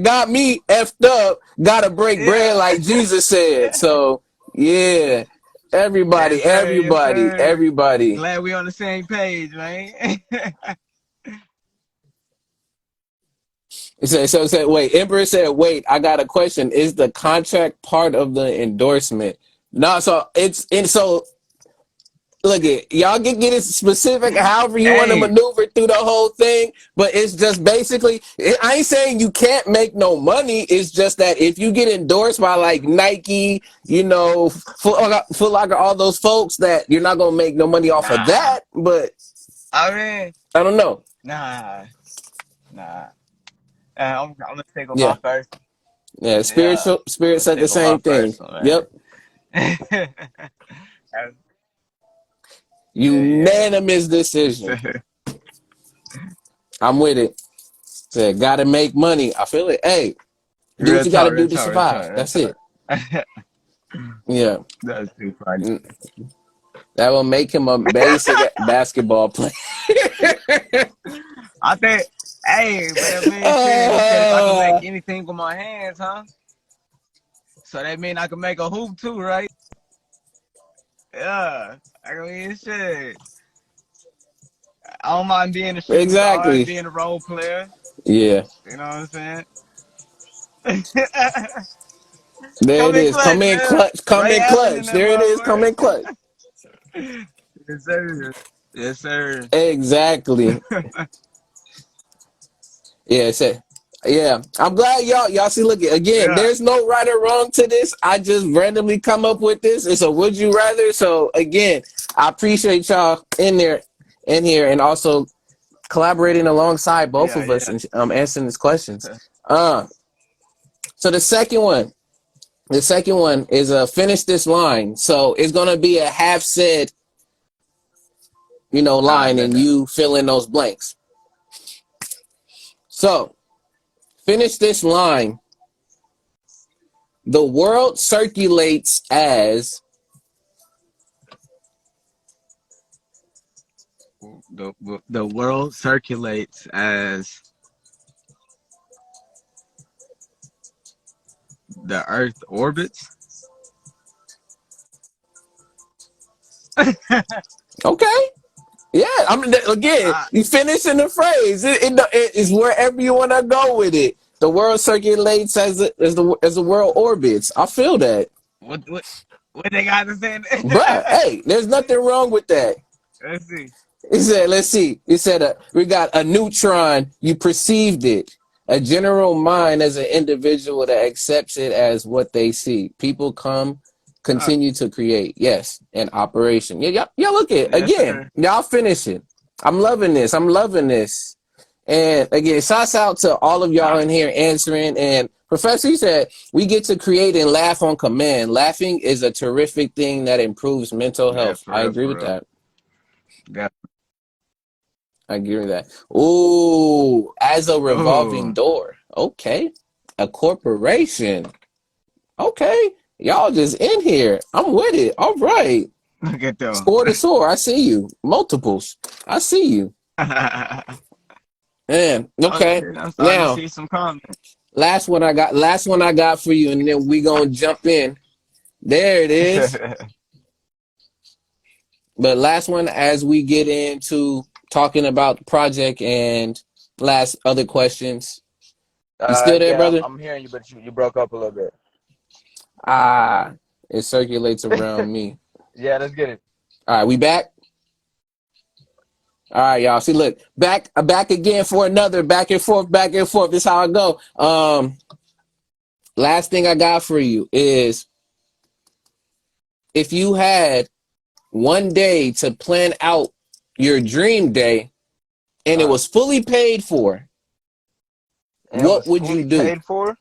got me effed up, gotta break bread yeah. like Jesus said. So yeah, Yes, everybody, sir. Yes, everybody, sir. everybody. Glad we on the same page, man. Wait, Emperor said, wait, I got a question. Is the contract part of the endorsement? No, so look it, y'all can get it specific however you want to Hey, maneuver through the whole thing, but it's just basically, I ain't saying you can't make no money. It's just that if you get endorsed by like Nike, Foot Locker, all those folks, that you're not gonna make no money off of nah. that. But I mean, I don't know. nah, nah. I'm gonna stick with my Yeah, first. yeah. Yeah, Spiritual I'm spirit gonna said the stick with my same thing. first one, man. Yep. Yeah, yeah. Unanimous decision. I'm with it. Said, gotta make money. I feel it. Hey, do what Real you gotta talk, do real to talk, real survive. talk, real That's it. talk. Yeah. That's too funny. That will make him a basic basketball player. I think, hey, but I mean, shit. You said if I can make uh, anything with my hands, huh? So that mean I can make a hoop too, right? Yeah. I mean, shit. I don't mind being a shooting guard, exactly. being a role player. Yeah. You know what I'm saying? There Come it in is. clutch, Come in man. clutch. Come Ray in Allen in clutch. that There it is. Come motherfucker. in clutch. Yes, sir. Yes, sir. Exactly. Yeah, say, yeah. I'm glad y'all see. Look again. Yeah. There's no right or wrong to this. I just randomly come up with this. It's a would you rather. So again, I appreciate y'all in here, and also collaborating alongside both Yeah, of us yeah. and answering these questions. Uh, so the second one is finish this line. So it's gonna be a half said I line, bet and that. you fill in those blanks. So finish this line. The world circulates as The world circulates as the Earth orbits. Okay. Yeah, I mean, again, uh, you finish in the phrase. It is wherever you want to go with it. The world circulates as the world orbits. I feel that, what what what they got to say? bruh. Hey, there's nothing wrong with that. Let's see. He said, let's see. He said, we got a neutron. You perceived it. A general mind as an individual that accepts it as what they see. People Uh, continue to create. Yes, and operation. Yeah, y'all look at yes, again. sir. Y'all finish it. I'm loving this. I'm loving this. And again, shouts out to all of y'all Nah, in here answering. And Professor, he said, we get to create and laugh on command. Laughing is a terrific thing that improves mental yeah, health. for I real, agree for with real. that. Yeah. I agree with that. Ooh, as a revolving Oh, door. Okay. A corporation. Okay. Y'all just in here. I'm with it. All right. look at them. Score to score. I see you. Multiples. I see you. Man. Oh Okay. shit, I'm starting to Now, see some comments. last one I got for you, and then we gonna jump in. There it is. But last one as we get into talking about the project and last other questions. You still there, Yeah, brother? I'm hearing you, but you broke up a little bit. Ah, it circulates around me. Yeah, let's get it. All right, we back. All right, y'all. See, look, back again for another back and forth, back and forth. This is how I go. Last thing I got for you is if you had one day to plan out your dream day and it Uh, was fully paid for, and it what was would you fully do? paid for.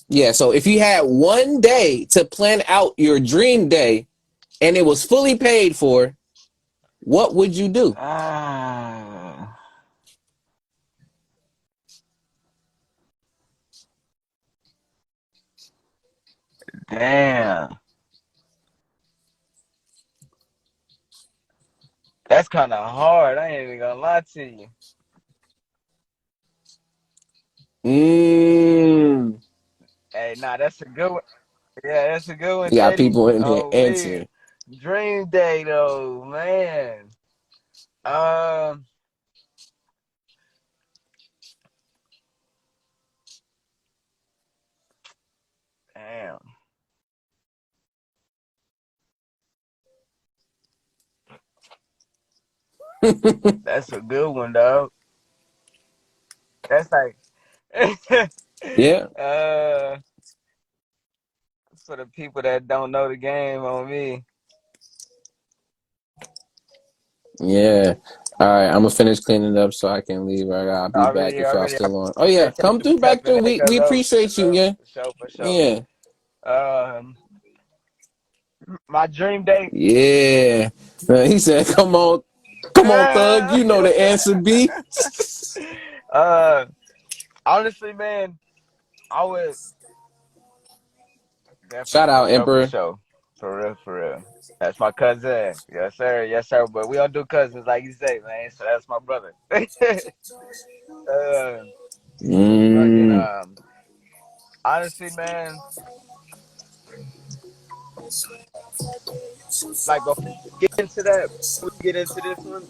Yeah, so if you had one day to plan out your dream day and it was fully paid for, what would you do? Ah, damn. That's kind of hard. I ain't even gonna lie to you. Mmm. Hey, nah, that's a good one. Yeah, that's a good one, You got Teddy. people in here Oh, we answering. dream day though, man. Um, damn, that's a good one, dog. That's like, Yeah. uh, for the people that don't know the game on me. Yeah. All right. I'm gonna finish cleaning up so I can leave. All right, I'll be back if y'all Already, I still on. Oh yeah, appreciate come you through back tapping through. in, We appreciate you. Yeah. for sure, for sure. Yeah. Um, my dream day. Yeah. He said, come on, thug. You know the answer, B. uh, honestly, man, I would. Shout Definitely, for out, sure, for Emperor. sure. For real, for real. That's my cousin. Yes, sir. Yes, sir. But we don't do cousins like you say, man. So that's my brother. uh, fucking, Mm. honestly, man, like before we get into that, before we get into this one,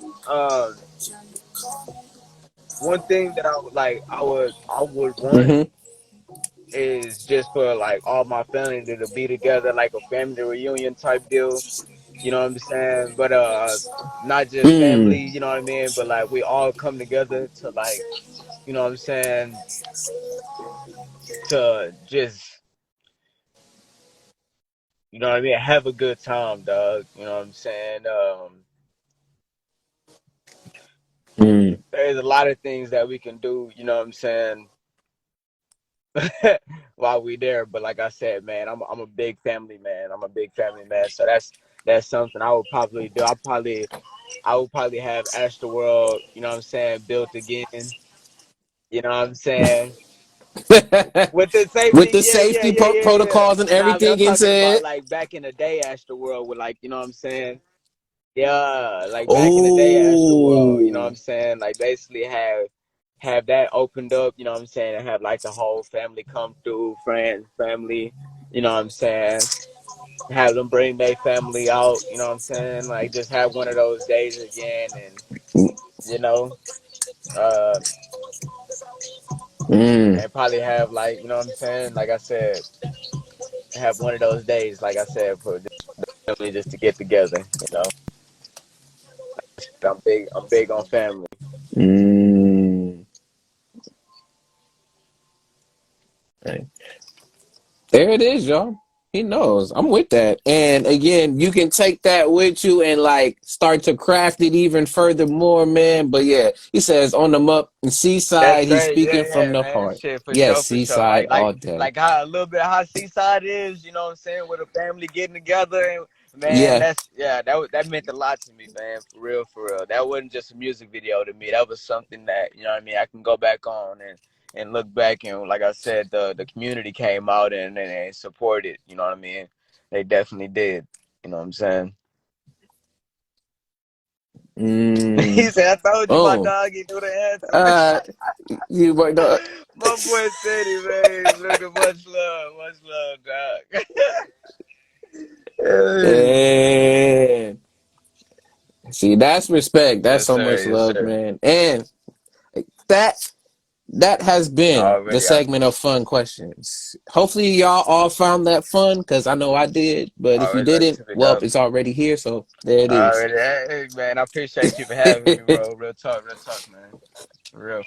one thing that I would want Mm-hmm. is just for like all my family to be together, like a family reunion type deal. You know what I'm saying? But not just family, Mm. you know what I mean? But like we all come together to like, you know what I'm saying, to just, you know what I mean, have a good time, dog. You know what I'm saying? Mm. There's a lot of things that we can do, you know what I'm saying, while we there. But like I said, man, I'm a big family man. I'm a big family man. So that's something I would probably do. I would probably have Astroworld, you know what I'm saying, built again. You know what I'm saying? With the With safety, the yeah, yeah, safety yeah, yeah, yeah. protocols and Nah, but I'm everything it talking about said. like back in the day, Astroworld with like, you know what I'm saying? Yeah, like back in the day, Astroworld. You know what Oh. I'm saying? Like basically have that opened up. You know what I'm saying? And have like the whole family come through, friends, family. You know what I'm saying? have them bring their family out. You know what I'm saying? Like just have one of those days again, and you know, uh, Mm, and probably have like you know what I'm saying. Like I said, have one of those days. Like I said, for just family just to get together. You know, I'm big. I'm big on family. mm. There it is, y'all. He knows. I'm with that. And again, you can take that with you and like start to craft it even further more, man. But yeah, he says on the up and That's seaside, he's great. Yeah, speaking from yeah, the man. heart. Shit, for Yes, sure, for sure. seaside all day. Like how a little bit how Seaside is, you know what I'm saying, with a family getting together, and man, Yeah. that's yeah, that meant a lot to me, man. For real, for real. That wasn't just a music video to me. That was something that you know what I mean. I can go back on and look back, and like I said, the community came out and supported. You know what I mean? They definitely did. You know what I'm saying? He Mm. said, "I told you, my Oh. dog. He knew the answer." Uh you but no, My boy Teddy, man. Look at much love, dog. Hey. and see that's respect. That's Yes, so sir. much Yes, love, sir. man. And that that has been the Already, segment of fun questions. Hopefully, y'all all found that fun because I know I did. But if you already like didn't, to be well, done. it's already here, so there it is. Already, hey, man. I appreciate you for having me, bro. Real talk, man. For real.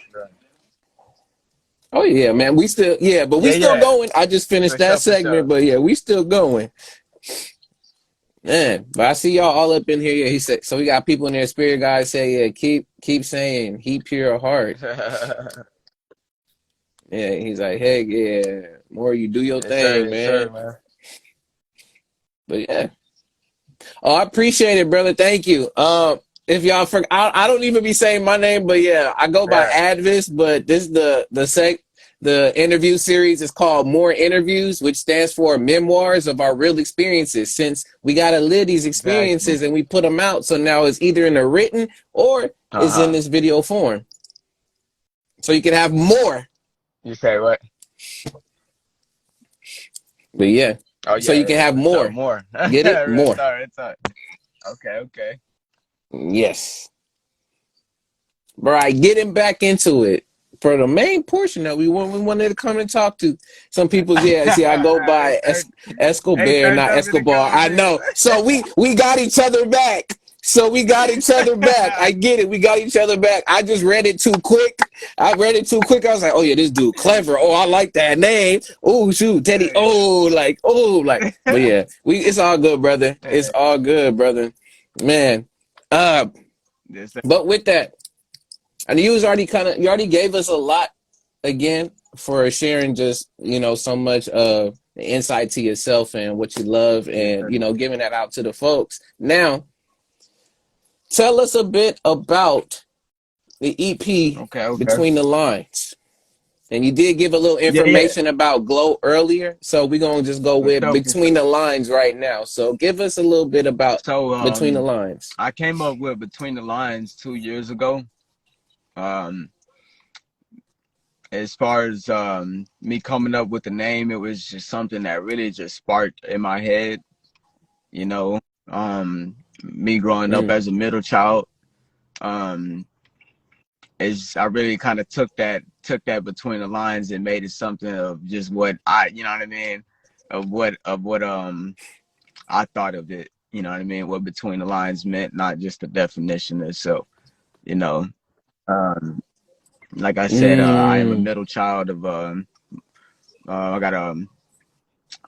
Oh yeah, man. We still but we Yeah, still yeah. going. I just finished For that sure, for segment, sure. but yeah, we still going. Man, but I see y'all all up in here. Yeah, he said so. We got people in there. Spirit guys say, yeah, keep saying he pure heart. Yeah, he's like, hey, yeah, more you do your thing, Yes, sir, man. man. But yeah. Oh, I appreciate it, brother. Thank you. If y'all forgot, I don't even be saying my name, but yeah, I go by Yeah, A.D.V.I.S, but this is the interview series is called More Interviews, which stands for Memoirs of Our Real Experiences. Since we gotta live these exactly. experiences and we put them out, so now it's either in a written or Uh it's in huh. this video form, so you can have more. You say what? But yeah, Oh so yeah, you can yeah, have for sure. more. More. Get it? Real More. talk, real talk. Okay, okay. Yes. All right, getting back into it. For the main portion that we wanted to come and talk to some people's see I go Hey, by Escobar, turned not up in the Escobar. I conversation. know. So we got each other back. So we got each other back. I get it. We got each other back. I just read it too quick. I read it too quick. I was like, oh yeah, this dude clever. Oh, I like that name. Oh shoot, Teddy. Hey. But yeah, it's all good, brother. It's Hey. all good, brother. Man. Uh, Yes, but with that, and you already gave us a lot again for sharing just so much insight to yourself and what you love and sir. giving that out to the folks. Now, tell us a bit about the EP Okay, okay. Between the Lines. And you did give a little Yeah, yeah. information about Glow earlier, so we're gonna just go For with sure, for sure. Between the Lines right now. So give us a little bit about So Between the Lines. I came up with Between the Lines 2 years ago. Um as far as me coming up with the name, it was just something that really just sparked in my head, you know. Me growing up Mm, as a middle child. Um is I really kind of took that between the lines and made it something of just what I, you know what I mean, of what I thought of it, you know what I mean, what between the lines meant, not just the definition itself, you know. Um, like I said, I am a mm, middle child of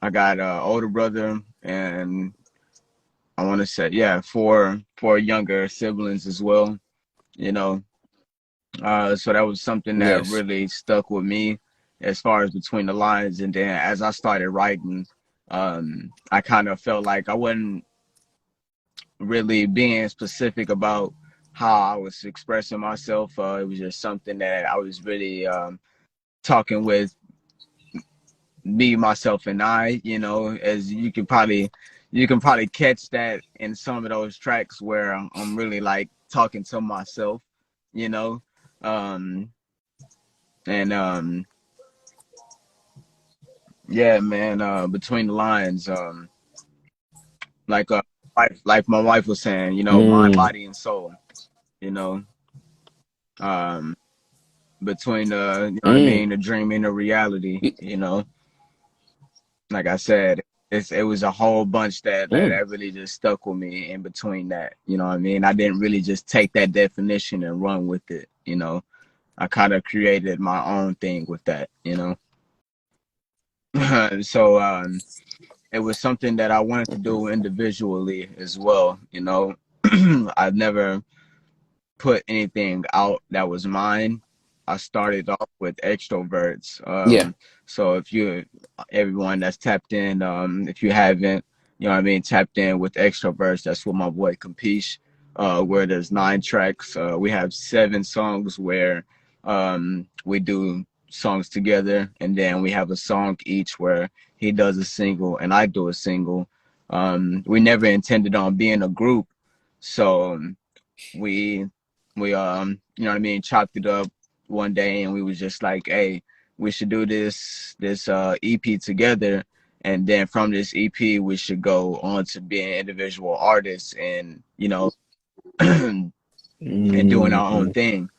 I got a older brother, and I want to say yeah, four younger siblings as well, you know. So that was something that yes. really stuck with me as far as between the lines. And then as I started writing, I kind of felt like I wasn't really being specific about how I was expressing myself. It was just something that I was really talking with me, myself, and I. You know, as you can probably catch that in some of those tracks where I'm really like talking to myself. You know, um, and yeah, man. Between the lines. like like my wife was saying, mind, Mm, body, and soul. You know, um, between the you know what I mm, mean, the dream and the reality. y- Like I said, it was a whole bunch mm, that really just stuck with me in between that. You know what I mean? I didn't really just take that definition and run with it. I kind of created my own thing with that. So it was something that I wanted to do individually as well. I've never put anything out that was mine. I started off with extroverts. yeah. So if you, everyone that's tapped in, if you haven't, tapped in with extroverts, that's with my boy Capiche, where there's 9 tracks. We have 7 songs where we do songs together, and then we have a song each where he does a single and I do a single. We never intended on being a group, so we chopped it up one day and we was just like, hey, we should do this EP together, and then from this EP we should go on to being individual artists and and doing our own Hmm. thing.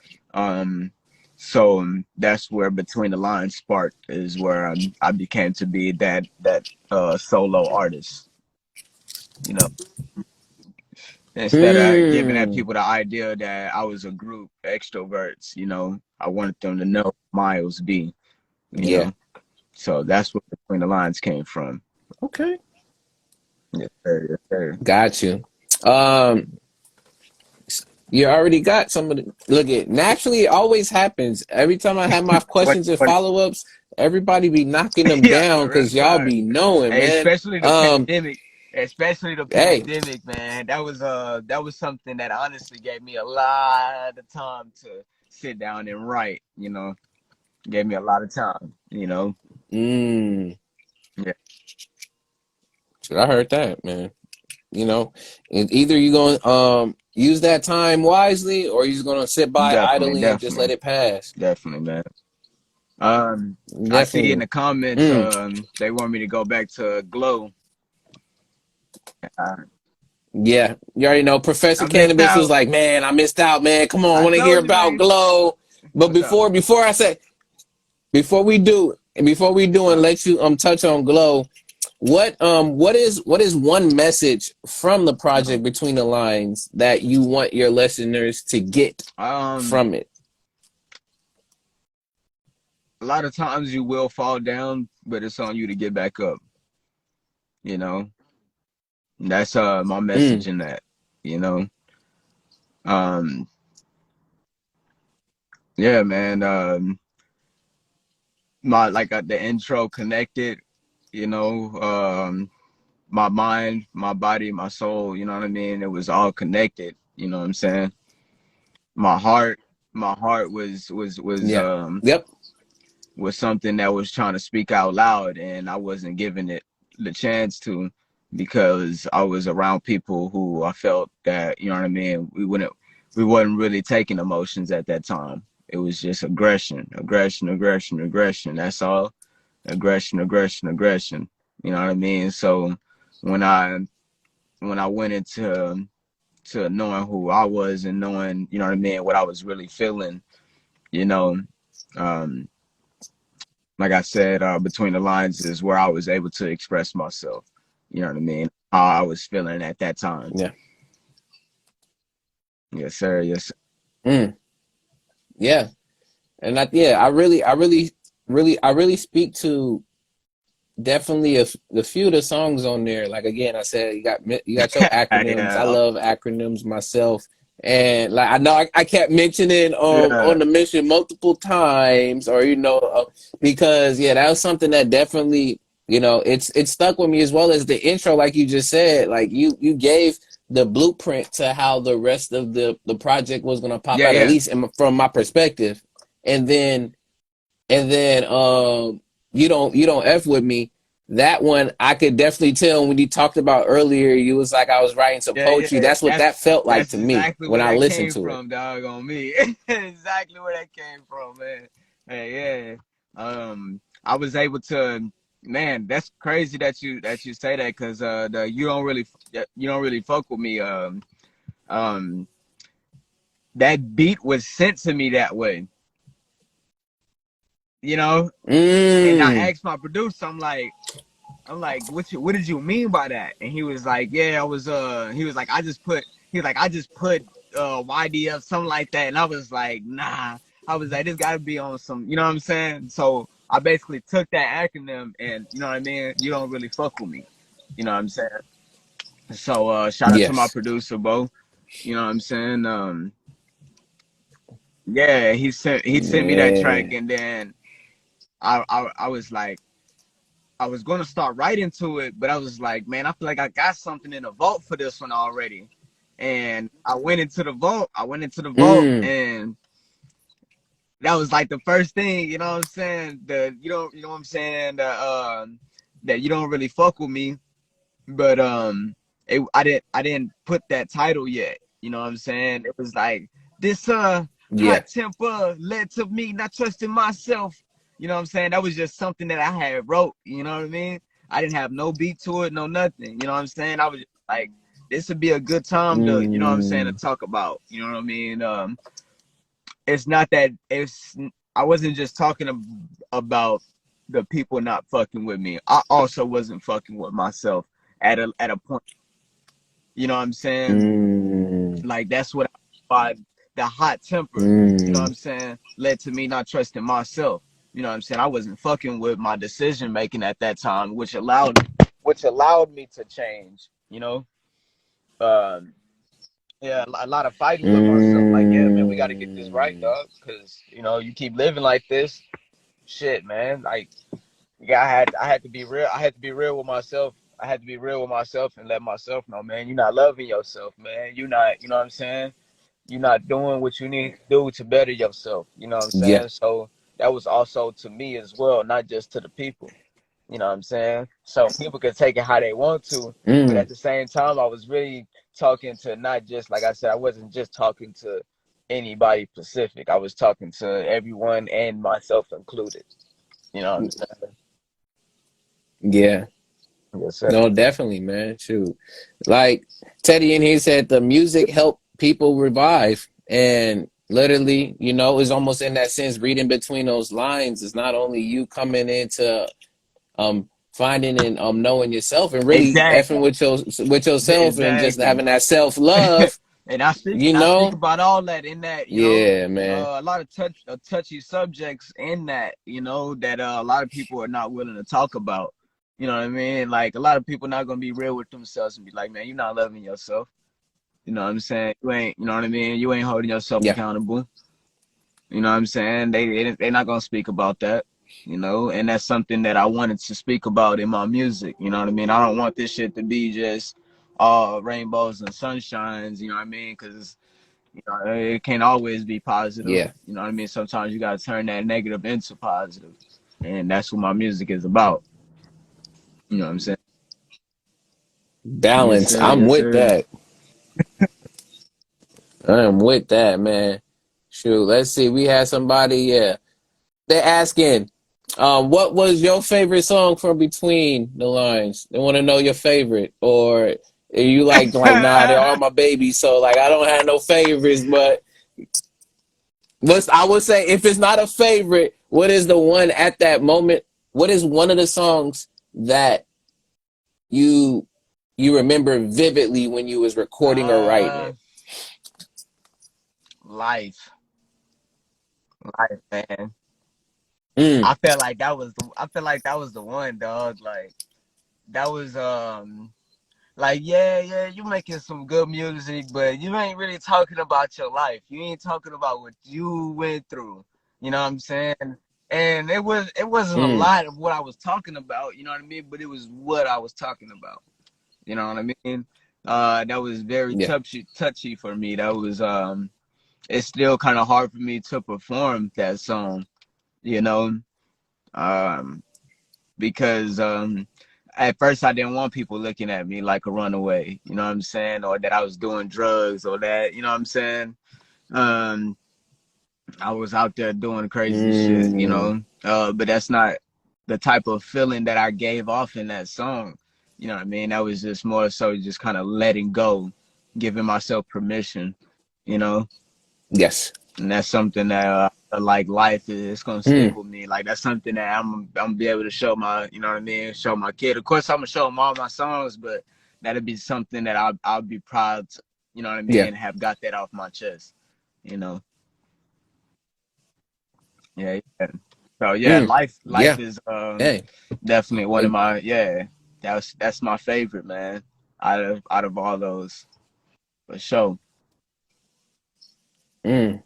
So that's where Between the Lines sparked, is where I became to be that solo artist, you know instead of giving that Mm, people the idea that I was a group extroverts. I wanted them to know Myles B. You yeah. know, so that's where Between the Lines came from. Okay. Yes, sir. Yes, sir. Got you. Um, you already got some of the look at naturally it always happens. Every time I have my What? questions and What? follow-ups, everybody be knocking them Yeah, down real because y'all talk. be knowing, Hey, man. especially the pandemic. Especially the Hey, pandemic, man. That was something that honestly gave me a lot of time to sit down and write. Gave me a lot of time. mm, Yeah, shit, I heard that, man. You know, and either you gonna use that time wisely or you're just gonna sit by definitely, idly and just let definitely, it pass. definitely, man. I see in Definitely. the comments, Mm. they want me to go back to Glow. Uh, Yeah, you already know. Professor I missed Cannabis was out. like, "Man, I missed out, man. Come on, I I want to hear told you, about man. Glow." But What's up? before I say before we do Uh, and let you touch on Glow, what is one message from the uh, project Between the Lines that you want your listeners to get um, from it? a lot of times you will fall down, but it's on you to get back up. You know, that's my Mm, message in that. You know, um, yeah, man. My like the intro connected. You know, my mind, my body, my soul. You know what I mean? It was all connected. You know what I'm saying? my heart my heart yeah. Yep. was something that was trying to speak out loud, and I wasn't giving it the chance to, because I was around people who I felt that, you know what I mean, we wasn't really taking emotions at that time. It was just aggression, aggression, aggression, aggression. That's all. Aggression, aggression, aggression. You know what I mean? So when I when I went into knowing who I was and knowing, you know what I mean, what I was really feeling, you know, um, like I said, Between the Lines is where I was able to express myself. You know what I mean? How I was feeling at that time. Yeah. Yes, sir. Yes, sir. Mm, yeah. And I really speak to definitely the few of the songs on there. Like again, I said you got your acronyms. I Yeah. love acronyms myself, and like I know I kept mentioning Yeah. on the mission multiple times, or because yeah, that was something that definitely it's stuck with me, as well as the intro, like you just said. Like you gave the blueprint to how the rest of the project was gonna pop Yeah. out, at Yeah. least from my perspective, and then you don't f with me. That one I could definitely tell when you talked about earlier. You was like I was writing some Yeah. poetry. Yeah. That's what that felt like That's to me exactly when where I that listened came to it. from, dog, on me. Exactly where that came from, man. Hey, yeah. I was able to Man, that's crazy that you say that because the you don't really fuck with me. Um, that beat was sent to me that way, you know. And I Mm. asked my producer, I'm like, what did you mean by that? And he was like, yeah, I was he was like, I just put YDF something like that, and I was like, nah. I was like, this got to be on some, you know what I'm saying? So I basically took that acronym, and you know what I mean. You don't really fuck with me, you know what I'm saying? So shout out to my Yes. producer, Bo. You know what I'm saying? Yeah, he sent me that track, Yeah. and then I was like, I was gonna start writing to it, but I was like, man, I feel like I got something in the vault for this one already. And I went into the vault. I went into the vault, Mm. and that was like the first thing, you know what I'm saying? You know what I'm saying? That you don't really fuck with me, but I didn't put that title yet. You know what I'm saying? It was like this Yeah. hot temper led to me not trusting myself. You know what I'm saying? That was just something that I had wrote. You know what I mean? I didn't have no beat to it, no nothing. You know what I'm saying? I was just like, this would be a good time to, you know what I'm saying, to Mm. talk about. You know what I mean? It's not that it's. I wasn't just talking about the people not fucking with me. I also wasn't fucking with myself at a point. You know what I'm saying? Mm. Like that's what by the hot temper, you know what Mm. I'm saying, led to me not trusting myself. You know what I'm saying? I wasn't fucking with my decision making at that time, which allowed me to change, you know? Um yeah, a lot of fighting with myself. Like, yeah, man, we gotta get this right, Mm. dog. Cause, you know, you keep living like this, shit, man. Like yeah, I had to be real. I had to be real with myself. I had to be real with myself and let myself know, man, you're not loving yourself, man. You're not, you know what I'm saying? You're not doing what you need to do to better yourself. You know what I'm Yeah. saying? So that was also to me as well, not just to the people. You know what I'm saying? So people can take it how they want to, but Mm. at the same time, I was really talking to not just like I said, I wasn't just talking to anybody specific. I was talking to everyone and myself included. You know what I'm saying? Yeah. Yes, sir. No, definitely, man. Shoot. Like Teddy in here said, the music helped people revive. And literally, it's almost in that sense, reading between those lines is not only you coming into finding and knowing yourself and really effing Exactly. with yourself and just Exactly. having that self love, And I speak you know? about all that in that, you know, Yeah, man. a lot of touchy subjects in that, you know, that a lot of people are not willing to talk about. You know what I mean? Like a lot of people not gonna be real with themselves and be like, man, you're not loving yourself. You know what I'm saying? You ain't, you know what I mean? You ain't holding yourself Yeah. accountable. You know what I'm saying? They're not gonna speak about that. You know, and that's something that I wanted to speak about in my music. You know what I mean? I don't want this shit to be just all rainbows and sunshines. You know what I mean? Because you know it can't always be positive. Yeah. You know what I mean? Sometimes you gotta turn that negative into positive, and that's what my music is about. You know what I'm saying? Yes, Balance. sir. I'm Yes, with sir. that. I'm with that, man. Shoot, let's see. We had somebody, yeah. They're asking, what was your favorite song from Between the Lines? They want to know your favorite. Or are you like, nah, they're all my babies, so like I don't have no favorites, but I would say if it's not a favorite, what is the one at that moment? What is one of the songs that you you remember vividly when you was recording or writing uh, it? life, life, man. Mm, I feel like that was the one, dog. Like that was like yeah, yeah, you making some good music, but you ain't really talking about your life. You ain't talking about what you went through. You know what I'm saying? And it wasn't a mm, lot of what I was talking about, you know what I mean? But it was what I was talking about. You know what I mean? That was very yeah. touchy for me. That was it's still kind of hard for me to perform that song, you know? Um because at first I didn't want people looking at me like a runaway, you know what I'm saying, or that I was doing drugs or that, you know what I'm saying. Um, I was out there doing crazy shit, you Mm, know. But that's not. the type of feeling that I gave off in that song. You know what I mean? That was just more so just kind of letting go, giving myself permission, you know? Yes. And that's something that like life is it's gonna stick Mm. with me. Like that's something that I'm gonna be able to show my, you know what I mean, show my kid. Of course, I'm gonna show him all my songs, but that'll be something that I'll be proud to, you know what I Yeah. mean, have got that off my chest. You know, yeah, yeah. So yeah, Mm. life Yeah. is Hey. definitely one of Hey. my yeah. That's my favorite, man. Out of all those for sure. Mm.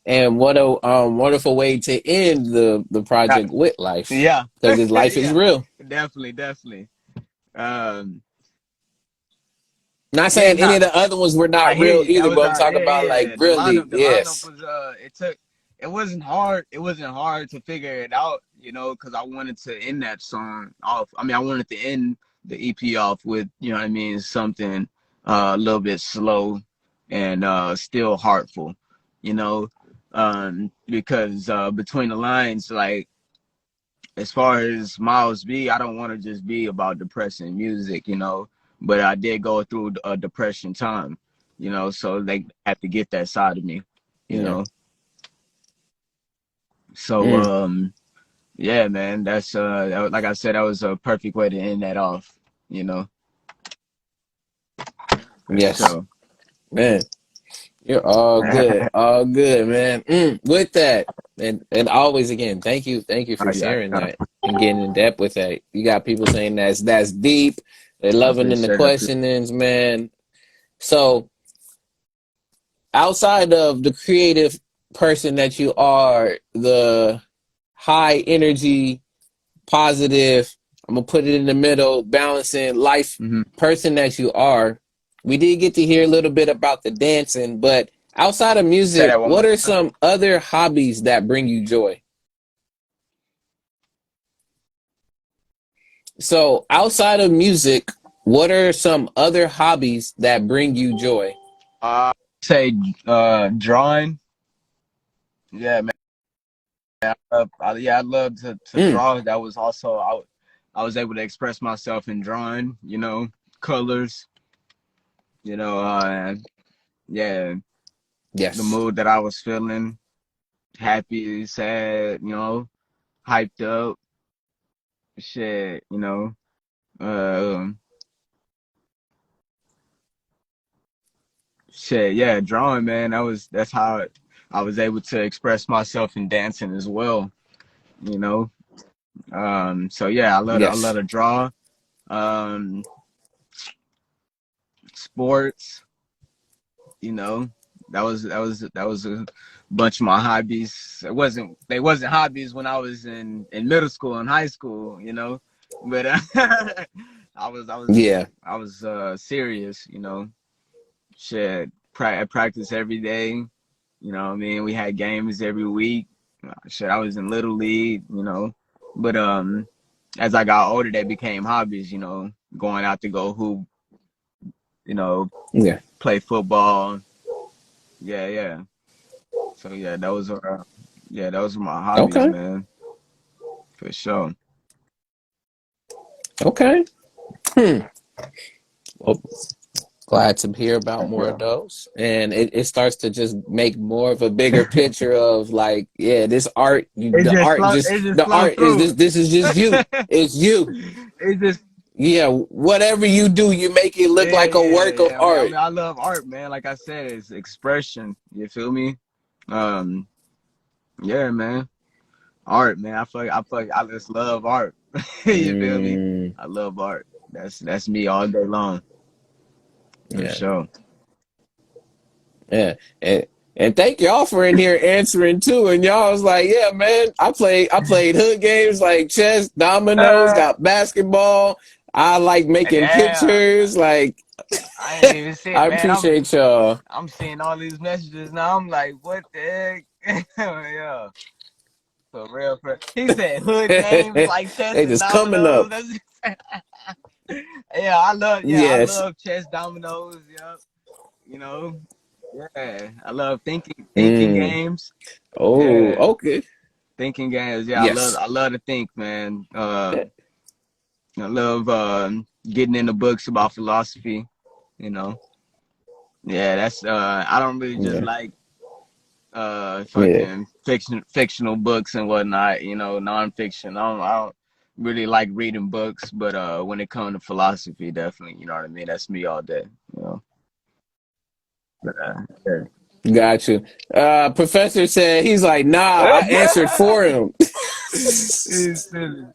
And what a wonderful way to end the Uh, project with life, yeah, because his life is yeah, real. definitely, definitely. Um, Not yeah, saying any nah, of the other ones were I not hear real you. That either, was but I'm talking yeah, about like yeah. The really, lineup yes. was it took it wasn't hard. It wasn't hard to figure it out, because I wanted to end that song off. I mean, I wanted to end the EP off with, what I mean, something a little bit slow and still heartful, you know, because between the lines, like as far as Myles B, I don't want to just be about depressing music, but I did go through a depression time, so they had to get that side of me, you Yeah. know. So Mm. yeah, man, that's like I said, that was a perfect way to end that off, you know, for Yes. sure. Man. You're all good, man. Mm, with that, and always again, thank you Oh for yeah, sharing that and getting in depth with that. You got people saying that's deep. They're I loving in the appreciate it. questionings, man. So outside of the creative person that you are, the high energy, positive, I'm gonna put it in the middle, balancing life Mm-hmm. person that you are. We did get to hear a little bit about the dancing, but outside of Say music, that one what more are time. some other hobbies that bring you joy? So, outside of music, what are some other hobbies that bring you joy? Say drawing. Yeah, man. I love to Mm, draw. That was also I was able to express myself in drawing. Colors. And yeah, the yes. mood that I was feeling, happy, sad, hyped up, shit. Shit. Yeah, drawing, man. That's how I was able to express myself in dancing as well. You know. So yeah, I love Yes. to draw. Um, Sports. you know that was a bunch of my hobbies. They wasn't hobbies when I was in middle school and high school, but i was i was Yeah. i was serious, shit. I practice every day, what I mean. We had games every week. Shit, I was in little league, but as I got older, they became hobbies, going out to go hoop, you know Yeah. play football. Yeah, yeah. So yeah, those were my hobbies, Okay. man, for sure. Okay. Hmm. Well, glad to hear about more of Yeah. those. And it starts to just make more of a bigger picture of like, yeah, this art, It the just art flow. just, It just the flow art is through. this is just you. It's you. It just Yeah, whatever you do, you make it look yeah, like a yeah, work of yeah. I art. mean, I love art, man. Like I said, it's expression. You feel me? Um, yeah, man. Art, man. I just love art. You feel me? Mm, I love art. That's me all day long, for yeah, sure. yeah. And thank y'all for in here answering too. And y'all was like, yeah, man, I played hood games like chess, dominoes, Uh, got basketball. I like making yeah. pictures. Like, I ain't even see it, I man. I'm appreciate y'all. I'm seeing all these messages now. I'm like, what the heck? Yeah, for real. He said hood games They like chess and just coming up. dominoes. Yeah, I Yes. love chess, dominoes. Yeah, you know. Yeah, I love thinking Mm. games. Oh, Yeah, okay. Thinking games. Yeah, Yes. I love to think, man. I love getting into books about philosophy. You know, yeah, that's I don't really just Yeah. like Yeah. fucking fictional books and whatnot. You know, nonfiction. I don't really like reading books, but when it comes to philosophy, definitely. You know what I mean? That's me all day. You know, but, yeah. Got you. Professor said he's like, nah, I answered for him. It's silly.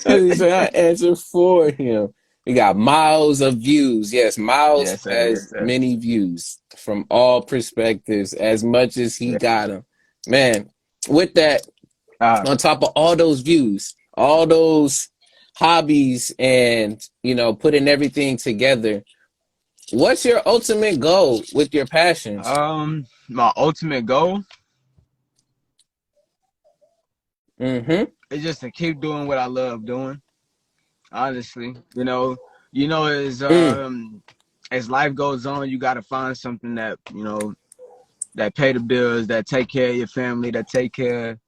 He said I answered for him. We got miles of views. Yes, Miles Yes, sir. Yes, has sir. many views from all perspectives, as much as he Yeah. got them. Man, with that, Uh, on top of all those views, all those hobbies, and putting everything together, what's your ultimate goal with your passions? my ultimate goal Mm-hmm. is just to keep doing what I love doing. Honestly, Mm. as life goes on, you got to find something that that pay the bills, that take care of your family, that take care.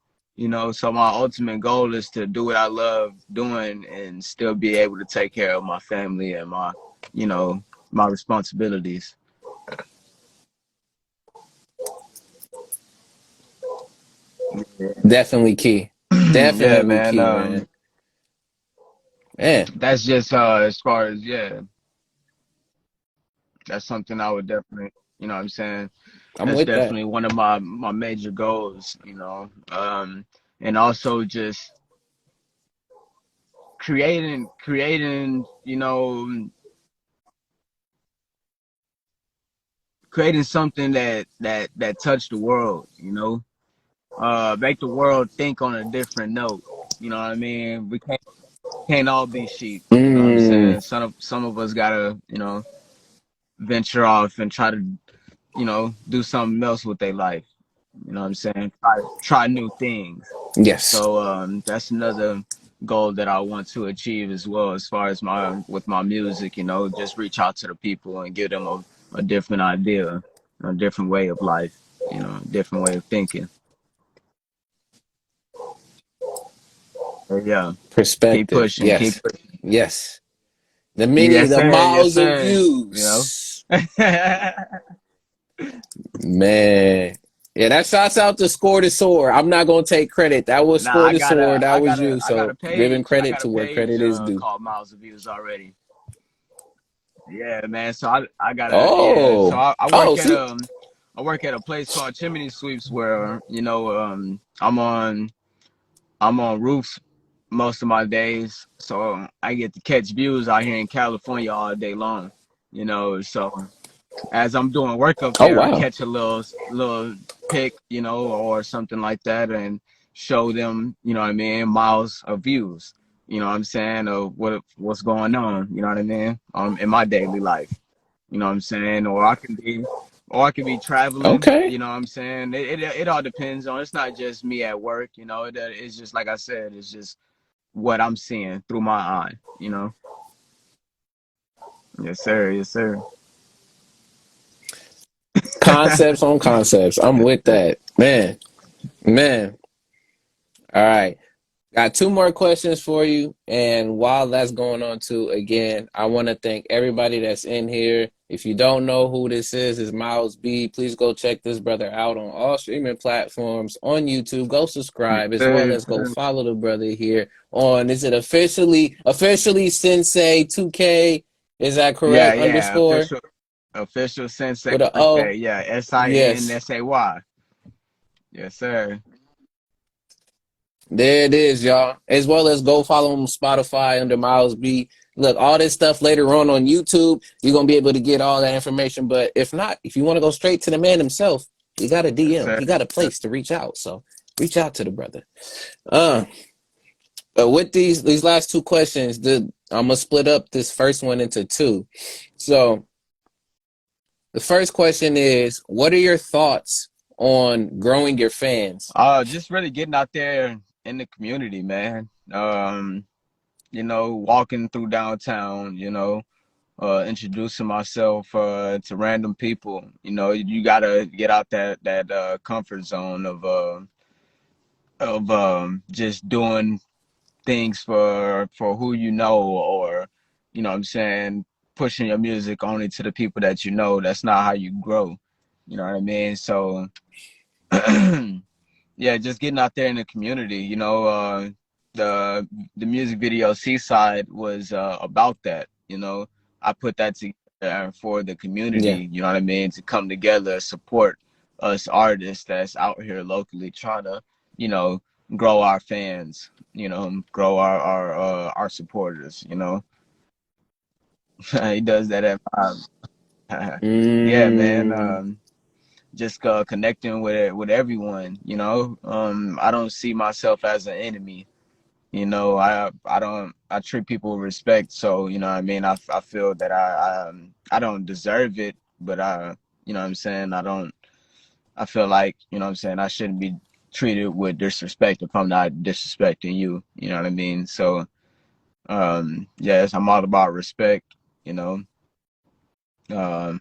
So my ultimate goal is to do what I love doing and still be able to take care of my family and you know, my responsibilities. Definitely key. Yeah, Definitely man. key, man. Man, That's just as far as yeah, that's something I would definitely, what I'm saying. I'm That's with that. definitely one of my major goals, and also just creating, creating something that touched the world, make the world think on a different note. You know what I mean? We can't all be sheep. You know what I'm Mm, saying? Some of us gotta, venture off and try to, do something else with their life. You know what I'm saying? Try new things. yes. So that's another goal that I want to achieve as well, as far as my music. Just reach out to the people and give them a different idea, a different way of life. A different way of thinking. Yeah, keep Perspective. pushing, keep Yes. pushing. Yes. Yes, The sir. Yes, miles of sir. You know. views. Man. Yeah, that shouts out to Score the Sword. I'm not gonna take credit. That was Nah, Score the Sword. That was you. I got a So giving page. I credit got a to where page credit is due. called Myles B already. Yeah, man. So I got a yeah. So Oh. Oh, see. I work at a place called Chimney Sweeps where I'm on roofs most of my days, so I get to catch views out here in California all day long. So as I'm doing work up Oh there, I wow. catch a little pic, or something like that, and show them, what I mean, miles of views. You know what I'm saying, of what's going on. You know what I mean, in my daily life. You know what I'm saying, or I could be traveling. Okay. You know what I'm saying. It all depends on. It's not just me at work. It's just like I said. It's just what I'm seeing through my eye. Yes, sir. Yes, sir. Concepts on concepts. I'm with that. Man. Man. All right. Got two more questions for you. And while that's going on too, again, I want to thank everybody that's in here. If you don't know who this is Myles B. Please go check this brother out on all streaming platforms on YouTube. Go Yes, subscribe as sir. well Yes, as go sir. follow the brother here on, is it officially Sensei 2K? Is that Yeah, correct? yeah. Underscore Official Sensei with a O? 2K. Yeah, Yes. SINSAY. Yes, sir. There it is, y'all. As well as go follow him on Spotify under Myles B. Look, all this stuff later on YouTube, you're gonna be able to get all that information. But if not, if you want to go straight to the man himself, you got a Yes, DM. sir. He got a place to reach out. So reach out to the brother. Uh, with these last two questions, I'm gonna split up this first one into two. So the first question is, what are your thoughts on growing your fans? Just really getting out there in the community, man. Walking through downtown, introducing myself to random people. You gotta get out that comfort zone of of just doing things for who you know, or what I'm saying, pushing your music only to the people that you know. That's not how you grow. You know what I mean? So yeah, just getting out there in the community. The the music video Seaside was about that. I put that together for the Yeah. community. You know what I mean? To come together, support us artists that's out here locally trying to, you know, grow our fans. Grow our supporters. He does that at yeah, man. Mm, Just connecting with everyone. I don't see myself as an enemy. I treat people with respect. So what I mean. I feel that I don't deserve it, but what I'm saying, I feel like what I'm saying, I shouldn't be treated with disrespect if I'm not disrespecting you. You know what I mean? So yes, I'm all about respect. You know, and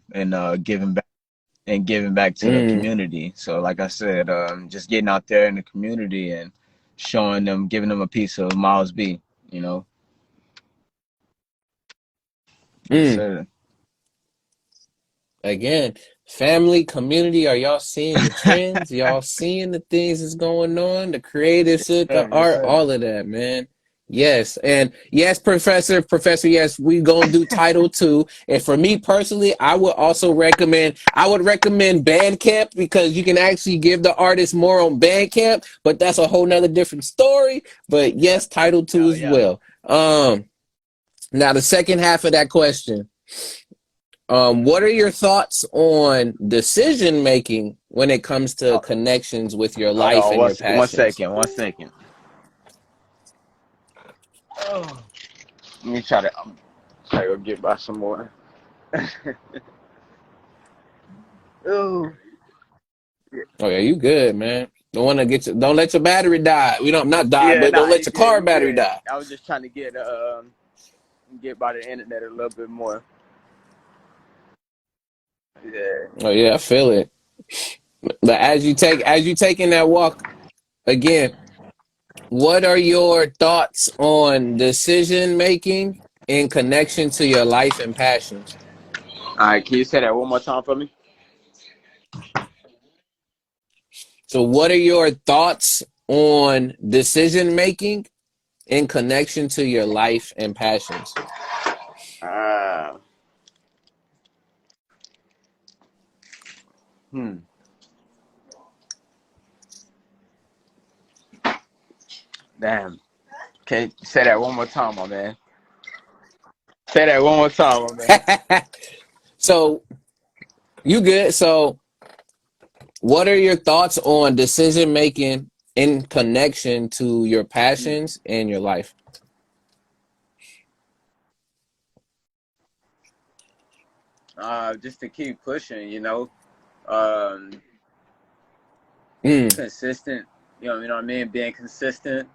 giving back to the mm, community. So, like I said, just getting out there in the community and showing them, giving them a piece of Myles B. You know, yes, mm. sir. Again, family, community, are y'all seeing the trends? Y'all seeing the things that's going on? The creative shit, the Yes, art, sir. all of that, man. Yes. And yes, Professor, yes, we gonna do Title 2. And for me personally, I would recommend Bandcamp because you can actually give the artist more on Bandcamp, but that's a whole nother different story. But yes, Title 2 Yeah, as yeah. well. Now the second half of that question. What are your thoughts on decision making when it comes to connections with your Hold life on, and your one passions? second, 1 second. Oh, let me try to go get by some more. Oh, Oh yeah, you good, man. Don't let your battery die. We don't not die, yeah, but don't nah, let you your good, car you battery good. die. I was just trying to get by the internet a little bit more. Yeah. Oh yeah, I feel it. But as you taking that walk again, what are your thoughts on decision making in connection to your life and passions? All right, can you say that one more time for me? So what are your thoughts on decision making in connection to your life and passions? Uh, hmm. Damn. Okay, say that one more time, my man. Say that one more time, my man. So you good. So what are your thoughts on decision making in connection to your Hmm. passions and your life? Just to keep pushing, um, Mm, consistent. You know what I mean. Being consistent.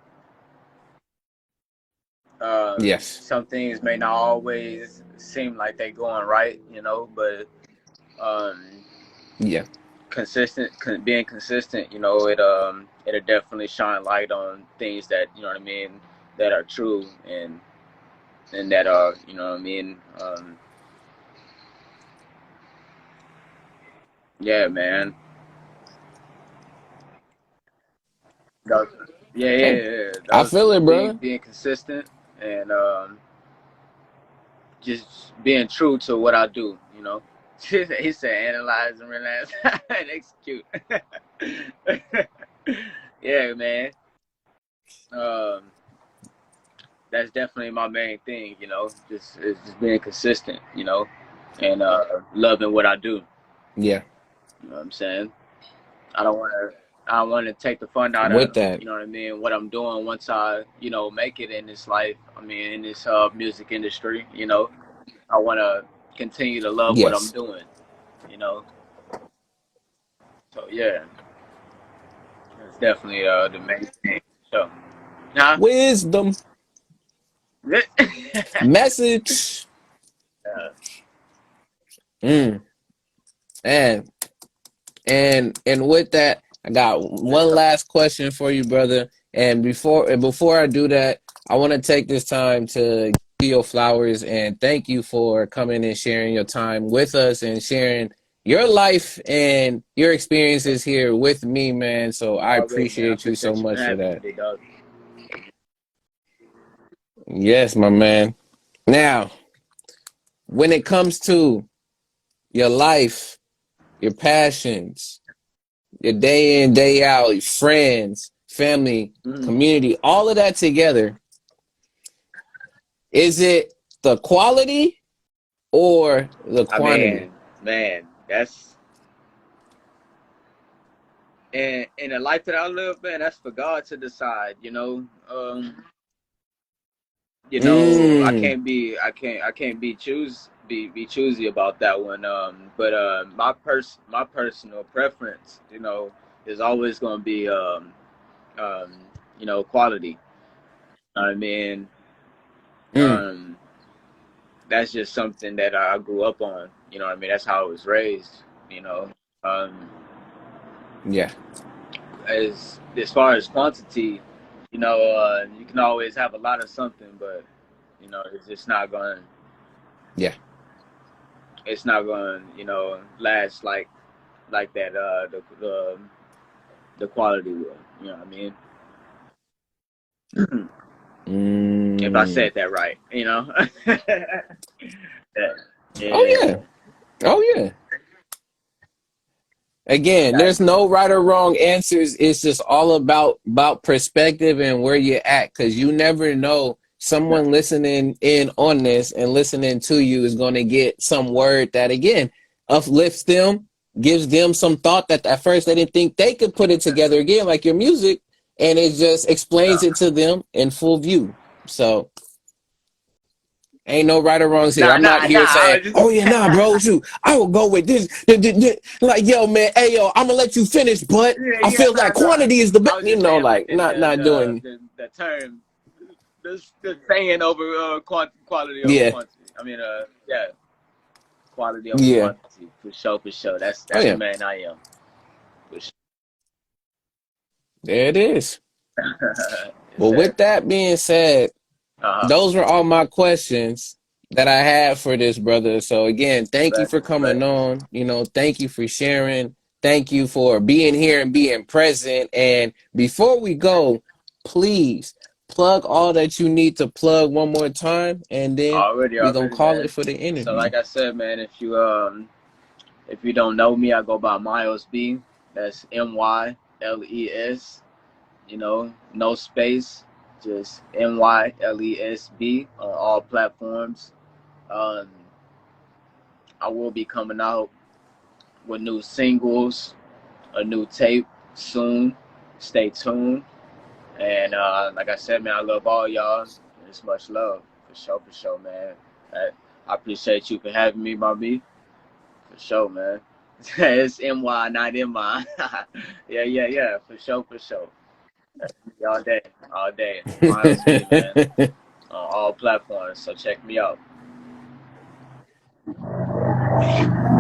yes. Some things may not always seem like they going right, but um, Yeah. being consistent, it'll definitely shine light on things that what I mean, that are true, and that are what I mean. Yeah, man. Those, yeah, yeah, Hey, yeah. I Those feel it, being bro. being consistent and just being true to what I do. He said, analyze and realize and execute. Yeah, man. Um, that's definitely my main thing. Just being consistent. And loving what I do. Yeah. You know what I'm saying? I don't want to. I don't want to take the fun out With of that. what I mean. What I'm doing once I make it in this life. I mean, in this music industry. I want to continue to love what I'm Yes. doing. You know. So yeah, it's definitely the main thing. So, huh? Wisdom. Yeah. Message. Mm. And and with that. I got one last question for you, brother. And before I do that, I want to take this time to give you your flowers and thank you for coming and sharing your time with us and sharing your life and your experiences here with me, man. So I Already, man. I appreciate you so appreciate you for much for having me, that. big dog. Yes, my man. Now, when it comes to your life, your passions, your day in, day out, your friends, family, Mm. community, all of that together, is it the quality or the I quantity? mean, man, that's in the life that I live, man. That's for God to decide. I Mm, can't be choosy about that one. But my personal preference, is always going to be um, quality. I mean, mm, um, that's just something that I grew up on. I mean, that's how I was raised. You know, um, yeah, as far as quantity, you can always have a lot of something, but it's just not going. yeah. It's not going. Last like that. The quality will. You know what I mean? If I Mm. said that right, yeah. Oh Yeah. yeah. Oh yeah. Again, Got there's no right or wrong answers. It's just all about perspective and where you're at, because you never know. Someone listening in on this and listening to you is going to get some word that again uplifts them, gives them some thought that at first they didn't think they could put it together. Again, like your music, and it just explains it to them in full view. So ain't no right or wrongs here. Nah, I'm not nah, nah. here I saying, was just "Oh yeah, nah, bro, shoot, I will go with this." Like, yo, man, hey, yo, I'm gonna let you finish, but yeah, I yeah, feel nah, that nah. quantity is the best. I was You just know, saying like within not doing. the term, the saying over quality over Yeah, quantity. I mean, yeah, quality over yeah. quantity for sure, for sure. That's Oh that's the yeah, man I am. For sure. there it is. Yes, Well, sir. with that being said, Uh huh. those were all my questions that I had for this brother. So again, thank you But for coming but on. Thank you for sharing. Thank you for being here and being present. And before we go, please plug all that you need to plug one more time, and then we're gonna already, call it man. for the So interview. like I said, man, if you don't know me, I go by Myles B. That's MYLES. No space, just MYLESB on all platforms. Um, I will be coming out with new singles, a new tape soon. Stay tuned. And like I said, man, I love all y'all. It's much love for sure, man. I appreciate you for having me, my B. For sure, man. It's MY, not MI. Yeah, yeah, yeah. For sure, for sure. All day, all day. Myles B, man. On all platforms. So check me out.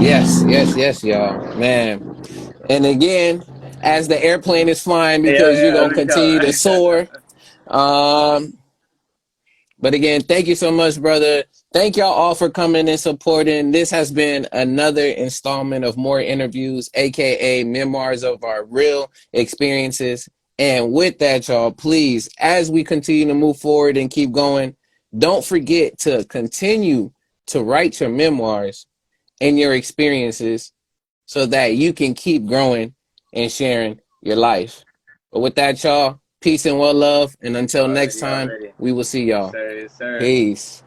Yes, yes, yes, y'all, man. And again, as the airplane is flying, Yeah, because you're yeah, gonna for continue to sure. soar. Um, But again, thank you so much, brother. Thank y'all all for coming and supporting. This has been another installment of More Interviews, aka Memoirs of Our Real Experiences. And with that, y'all, please, as we continue to move forward and keep going, don't forget to continue to write your memoirs and your experiences so that you can keep growing and sharing your life. But with that, y'all, peace and well love. And until next Already, time, already. we will see Yes, y'all. sir, yes, sir. Peace.